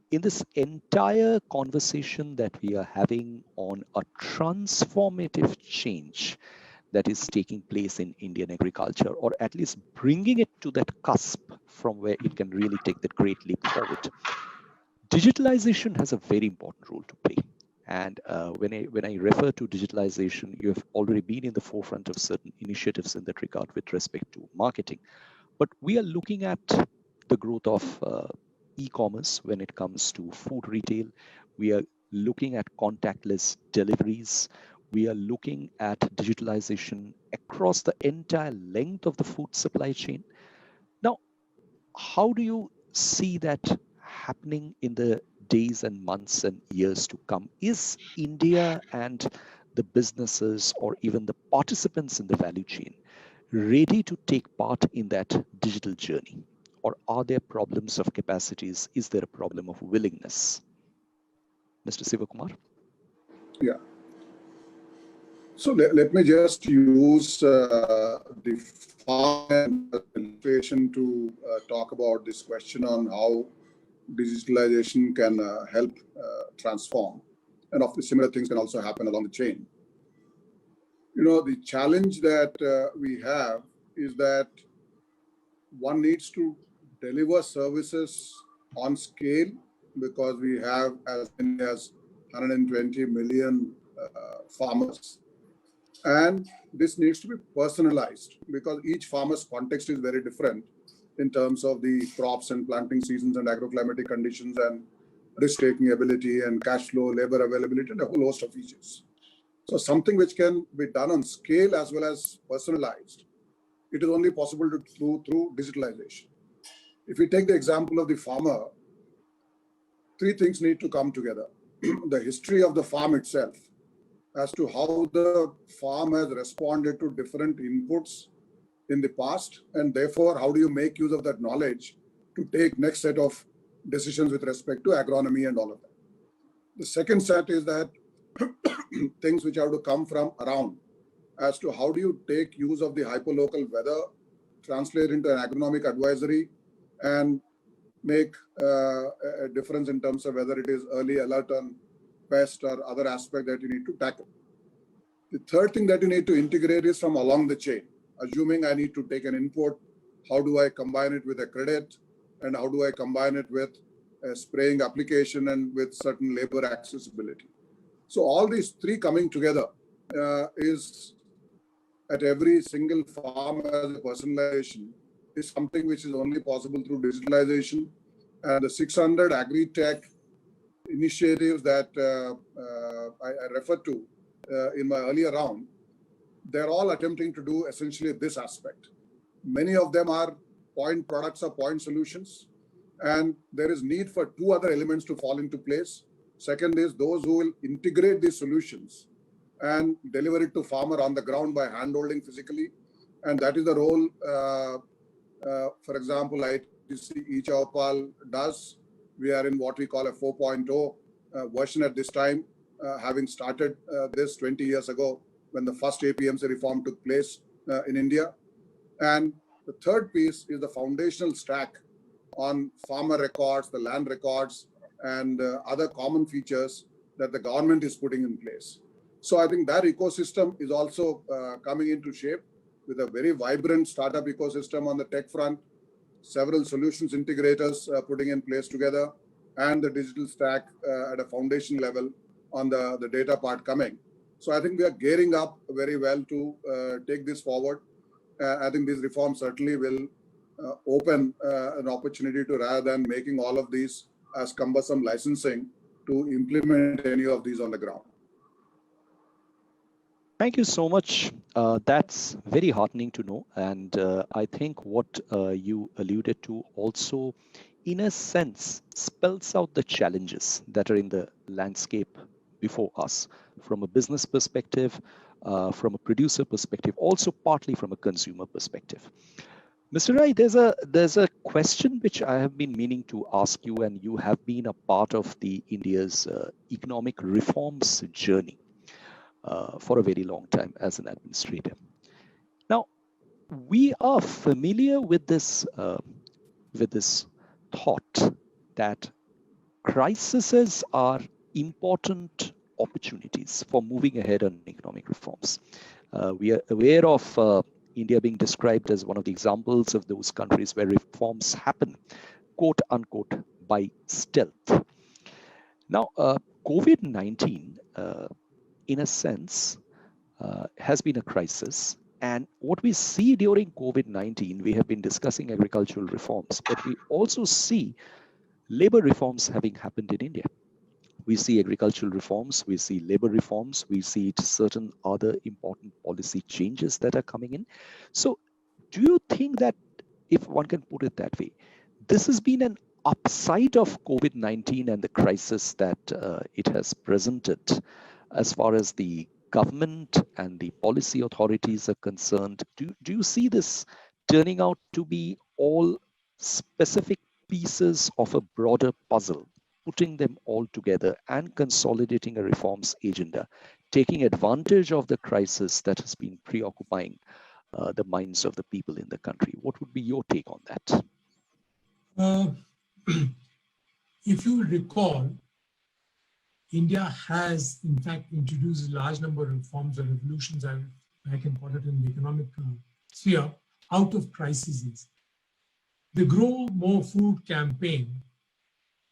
in this entire conversation that we are having on a transformative change that is taking place in Indian agriculture, or at least bringing it to that cusp from where it can really take that great leap forward, digitalization has a very important role to play. And when I refer to digitalization, you have already been in the forefront of certain initiatives in that regard with respect to marketing. But we are looking at the growth of e-commerce when it comes to food retail. We are looking at contactless deliveries. We are looking at digitalization across the entire length of the food supply chain. Now, how do you see that happening in the days and months and years to come? Is India and the businesses, or even the participants in the value chain, ready to take part in that digital journey? Or are there problems of capacities? Is there a problem of willingness? Mr. Sivakumar? Yeah. So let me just use the farm illustration to talk about this question on how digitalization can help transform. And of the similar things can also happen along the chain. You know, the challenge that we have is that one needs to deliver services on scale because we have as many as 120 million farmers. And this needs to be personalized because each farmer's context is very different in terms of the crops and planting seasons and agroclimatic conditions and risk-taking ability and cash flow, labor availability, and a whole host of features. So something which can be done on scale as well as personalized, it is only possible to do through digitalization. If we take the example of the farmer, three things need to come together. The history of the farm itself, as to how the farm has responded to different inputs in the past, and therefore how do you make use of that knowledge to take next set of decisions with respect to agronomy and all of that. The second set is that things which have to come from around, as to how do you take use of the hyperlocal weather, translate into an agronomic advisory, and make a difference in terms of whether it is early alert on pest or other aspect that you need to tackle. The third thing that you need to integrate is from along the chain. Assuming I need to take an input, how do I combine it with a credit, and how do I combine it with a spraying application and with certain labor accessibility. So all these three coming together is at every single farm as a personalization is something which is only possible through digitalization. And the 600 agri-tech initiatives that I referred to in my earlier round, they're all attempting to do essentially this aspect. Many of them are point products or point solutions, and there is need for two other elements to fall into place. Second is those who will integrate these solutions and deliver it to farmer on the ground by hand-holding physically. And that is the role, for example, ITC eChowpal does. We are in what we call a 4.0 version at this time, having started this 20 years ago when the first APMC reform took place in India. And the third piece is the foundational stack on farmer records, the land records, and other common features that the government is putting in place. So I think that ecosystem is also coming into shape with a very vibrant startup ecosystem on the tech front, several solutions integrators putting in place together, and the digital stack at a foundation level on the data part coming. So I think we are gearing up very well to take this forward. I think these reforms certainly will open an opportunity to, rather than making all of these as cumbersome licensing, to implement any of these on the ground. Thank you so much. That's very heartening to know. And I think what you alluded to also, in a sense, spells out the challenges that are in the landscape before us from a business perspective, from a producer perspective, also partly from a consumer perspective. Mr. Rai, there's a question which I have been meaning to ask you, and you have been a part of the India's economic reforms journey for a very long time as an administrator. Now, we are familiar with this thought that crises are important opportunities for moving ahead on economic reforms. We are aware of India being described as one of the examples of those countries where reforms happen, quote unquote, by stealth. Now, COVID-19, in a sense, has been a crisis. And what we see during COVID-19, we have been discussing agricultural reforms, but we also see labor reforms having happened in India. We see agricultural reforms, we see labor reforms, we see certain other important policy changes that are coming in. So do you think that, if one can put it that way, this has been an upside of COVID-19 and the crisis that it has presented as far as the government and the policy authorities are concerned? Do you see this turning out to be all specific pieces of a broader puzzle, putting them all together and consolidating a reforms agenda taking advantage of the crisis that has been preoccupying the minds of the people in the country. What would be your take on that? If you recall, India has, in fact, introduced a large number of reforms or revolutions, I can call it, in the economic sphere, out of crises. The Grow More Food campaign,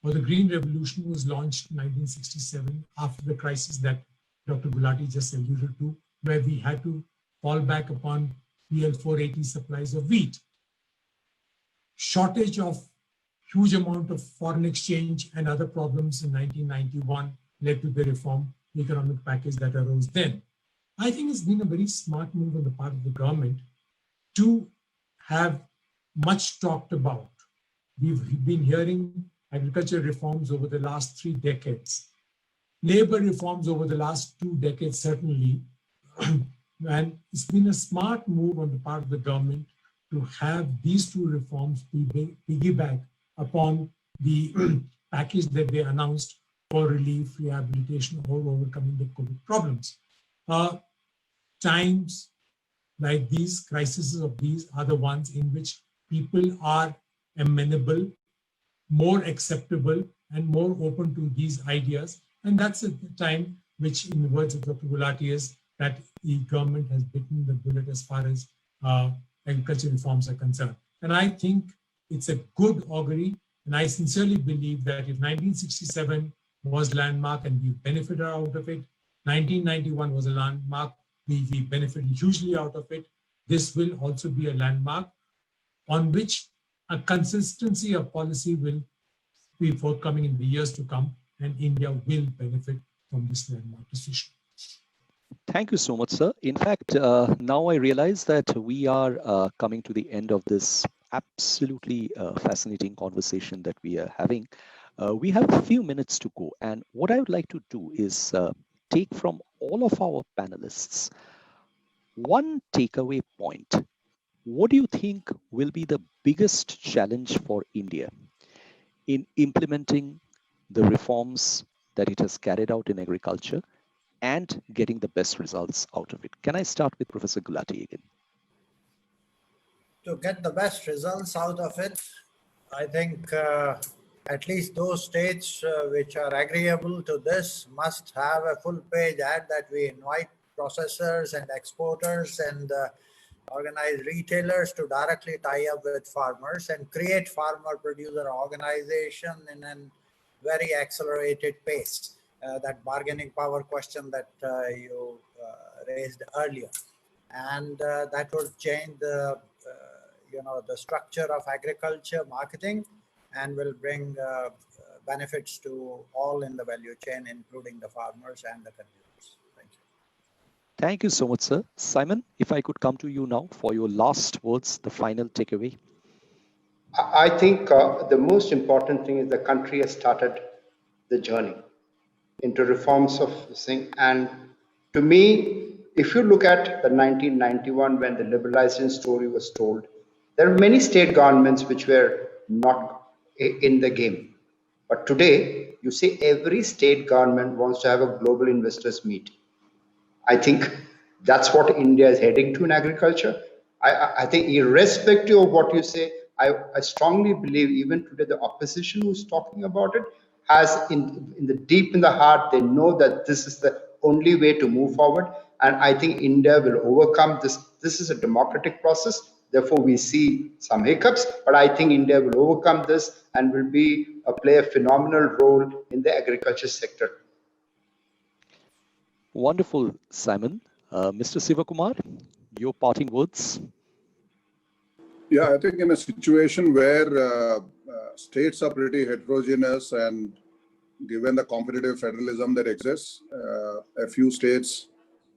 or the Green Revolution, was launched in 1967 after the crisis that Dr. Gulati just alluded to, where we had to fall back upon PL 480 supplies of wheat. Shortage of huge amount of foreign exchange and other problems in 1991 led to the reform economic package that arose then. I think it's been a very smart move on the part of the government to have much talked about. We've been hearing agriculture reforms over the last 3 decades, labor reforms over the last 2 decades, certainly. And it's been a smart move on the part of the government to have these 2 reforms piggyback upon the package that they announced for relief, rehabilitation, or overcoming the COVID problems. Times like these, crises of these, are the ones in which people are amenable, more acceptable, and more open to these ideas. And that's a time which, in the words of Dr. Gulati, is that the government has bitten the bullet as far as agriculture reforms are concerned. And I think it's a good augury. And I sincerely believe that if 1967 was landmark and we benefited out of it, 1991 was a landmark, we benefited hugely out of it, this will also be a landmark on which a consistency of policy will be forthcoming in the years to come, and India will benefit from this landmark decision. Thank you so much, sir. In fact, now I realize that we are coming to the end of this absolutely fascinating conversation that we are having. We have a few minutes to go, and what I would like to do is take from all of our panelists one takeaway point. What do you think will be the biggest challenge for India in implementing the reforms that it has carried out in agriculture and getting the best results out of it? Can I start with Professor Gulati again? To get the best results out of it, I think at least those states which are agreeable to this must have a full-page ad that we invite processors and exporters and organized retailers to directly tie up with farmers and create farmer-producer organization in a very accelerated pace. That bargaining power question that you raised earlier, and that would change the the structure of agriculture marketing, and will bring benefits to all in the value chain, including the farmers and the consumers. Thank you. Thank you so much, sir. Simon, if I could come to you now for your last words, the final takeaway. I think the most important thing is the country has started the journey into reforms of this thing. And to me, if you look at the 1991, when the liberalization story was told, there are many state governments which were not in the game. But today, you see every state government wants to have a global investors meet. I think that's what India is heading to in agriculture. I think irrespective of what you say, I strongly believe even today the opposition who's talking about it has in the heart, they know that this is the only way to move forward. And I think India will overcome this. This is a democratic process. Therefore, we see some hiccups, but I think India will overcome this and will play a phenomenal role in the agriculture sector. Wonderful, Simon. Mr. Sivakumar, your parting words. Yeah, I think in a situation where states are pretty heterogeneous and given the competitive federalism that exists, a few states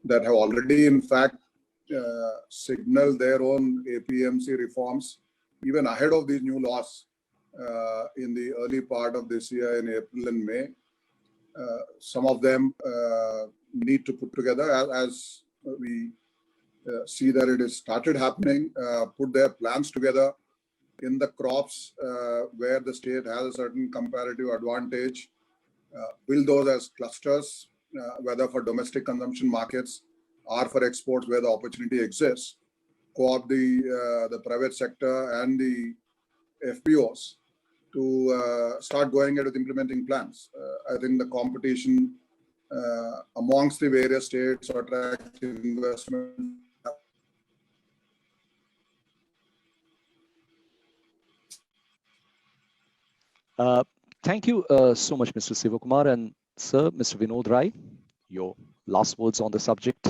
that have already, in fact, signaled their own APMC reforms, even ahead of these new laws in the early part of this year in April and May. Some of them need to put together, as we see that it has started happening, put their plans together in the crops where the state has a certain comparative advantage, build those as clusters, whether for domestic consumption markets or for exports where the opportunity exists, co-opt the private sector and the FPOs to start going ahead with implementing plans. I think the competition amongst the various states to attract investment. Thank you so much, Mr. Sivakumar. And sir, Mr. Vinod Rai, your last words on the subject.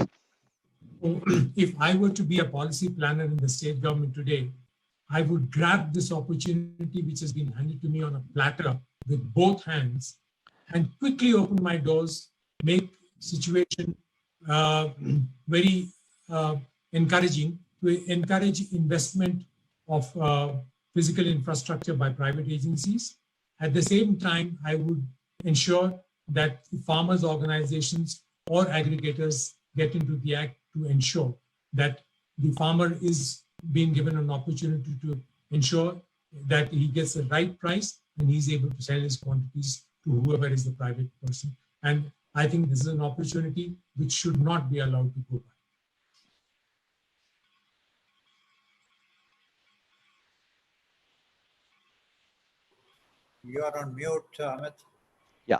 So if I were to be a policy planner in the state government today, I would grab this opportunity which has been handed to me on a platter with both hands and quickly open my doors, make situation very encouraging to encourage investment of physical infrastructure by private agencies. At the same time, I would ensure that farmers' organizations or aggregators get into the act to ensure that the farmer is being given an opportunity to ensure that he gets the right price and he's able to sell his quantities to whoever is the private person. And I think this is an opportunity which should not be allowed to go by. You are on mute, Amit. Yeah,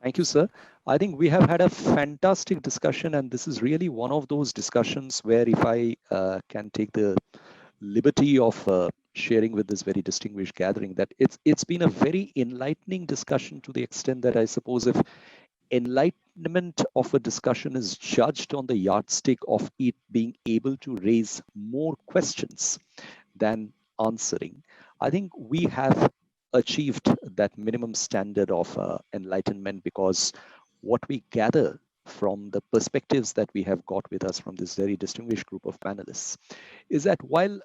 thank you, sir. I think we have had a fantastic discussion, and this is really one of those discussions where if I can take the liberty of sharing with this very distinguished gathering, that it's been a very enlightening discussion to the extent that I suppose if enlightenment of a discussion is judged on the yardstick of it being able to raise more questions than answering, I think we have achieved that minimum standard of enlightenment, because what we gather from the perspectives that we have got with us from this very distinguished group of panelists is that while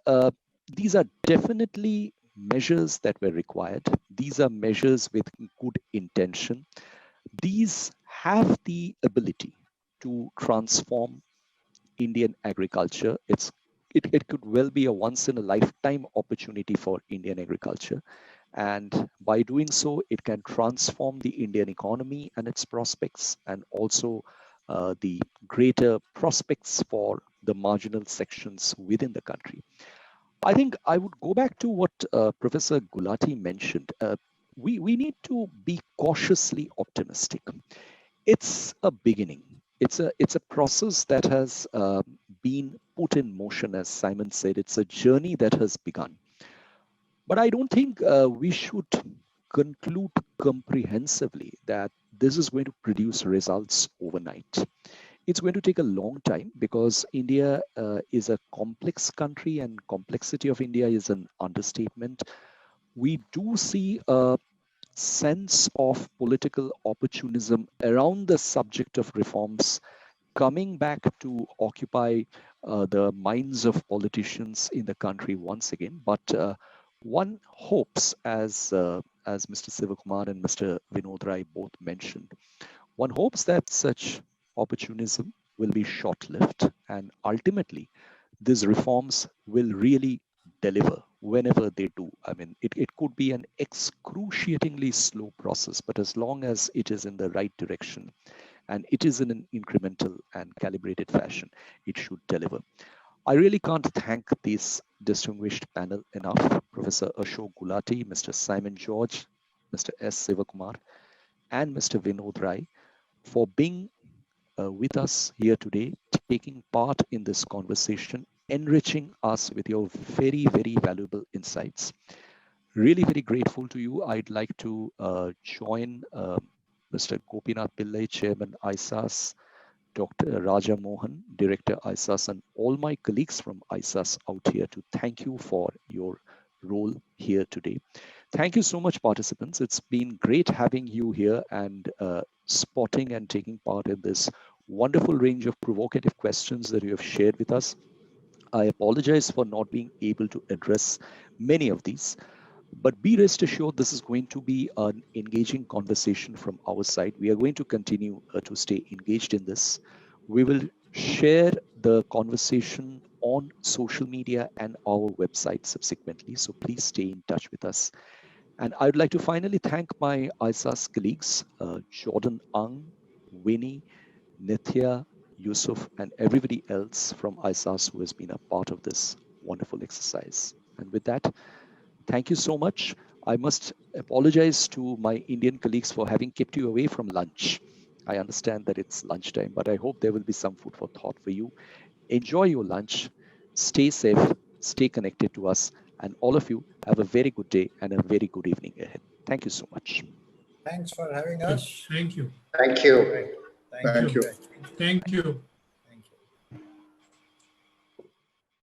these are definitely measures that were required, these are measures with good intention, these have the ability to transform Indian agriculture. It could well be a once in a lifetime opportunity for Indian agriculture. And by doing so, it can transform the Indian economy and its prospects, and also the greater prospects for the marginal sections within the country. I think I would go back to what Professor Gulati mentioned. We need to be cautiously optimistic. It's a beginning. It's a process that has been put in motion, as Simon said. It's a journey that has begun. But I don't think we should conclude comprehensively that this is going to produce results overnight. It's going to take a long time, because India is a complex country, and complexity of India is an understatement. We do see a sense of political opportunism around the subject of reforms coming back to occupy the minds of politicians in the country once again. But one hopes, as Mr. Sivakumar and Mr. Vinod Rai both mentioned, one hopes that such opportunism will be short-lived, and ultimately these reforms will really deliver whenever they do. I mean, it could be an excruciatingly slow process, but as long as it is in the right direction and it is in an incremental and calibrated fashion, it should deliver. I really can't thank this distinguished panel enough, Professor Ashok Gulati, Mr. Simon George, Mr. S. Sivakumar, and Mr. Vinod Rai for being with us here today, taking part in this conversation, enriching us with your very, very valuable insights. Really very grateful to you. I'd like to join Mr. Gopinath Pillai, Chairman ISAS, Dr. Raja Mohan, Director ISAS, and all my colleagues from ISAS out here to thank you for your role here today. Thank you so much, participants. It's been great having you here and spotting and taking part in this wonderful range of provocative questions that you have shared with us. I apologize for not being able to address many of these, but be rest assured this is going to be an engaging conversation from our side. We are going to continue to stay engaged in this. We will share the conversation on social media and our website subsequently, so please stay in touch with us. And I'd like to finally thank my ISAS colleagues, Jordan Ang, Winnie, Nithya, Yusuf, and everybody else from ISAS who has been a part of this wonderful exercise. And with that, thank you so much. I must apologize to my Indian colleagues for having kept you away from lunch. I understand that it's lunchtime, but I hope there will be some food for thought for you. Enjoy your lunch, stay safe, stay connected to us, and all of you have a very good day and a very good evening ahead. Thank you so much. Thanks for having us. Thank you. Thank you. Thank you. Thank you. Thank you.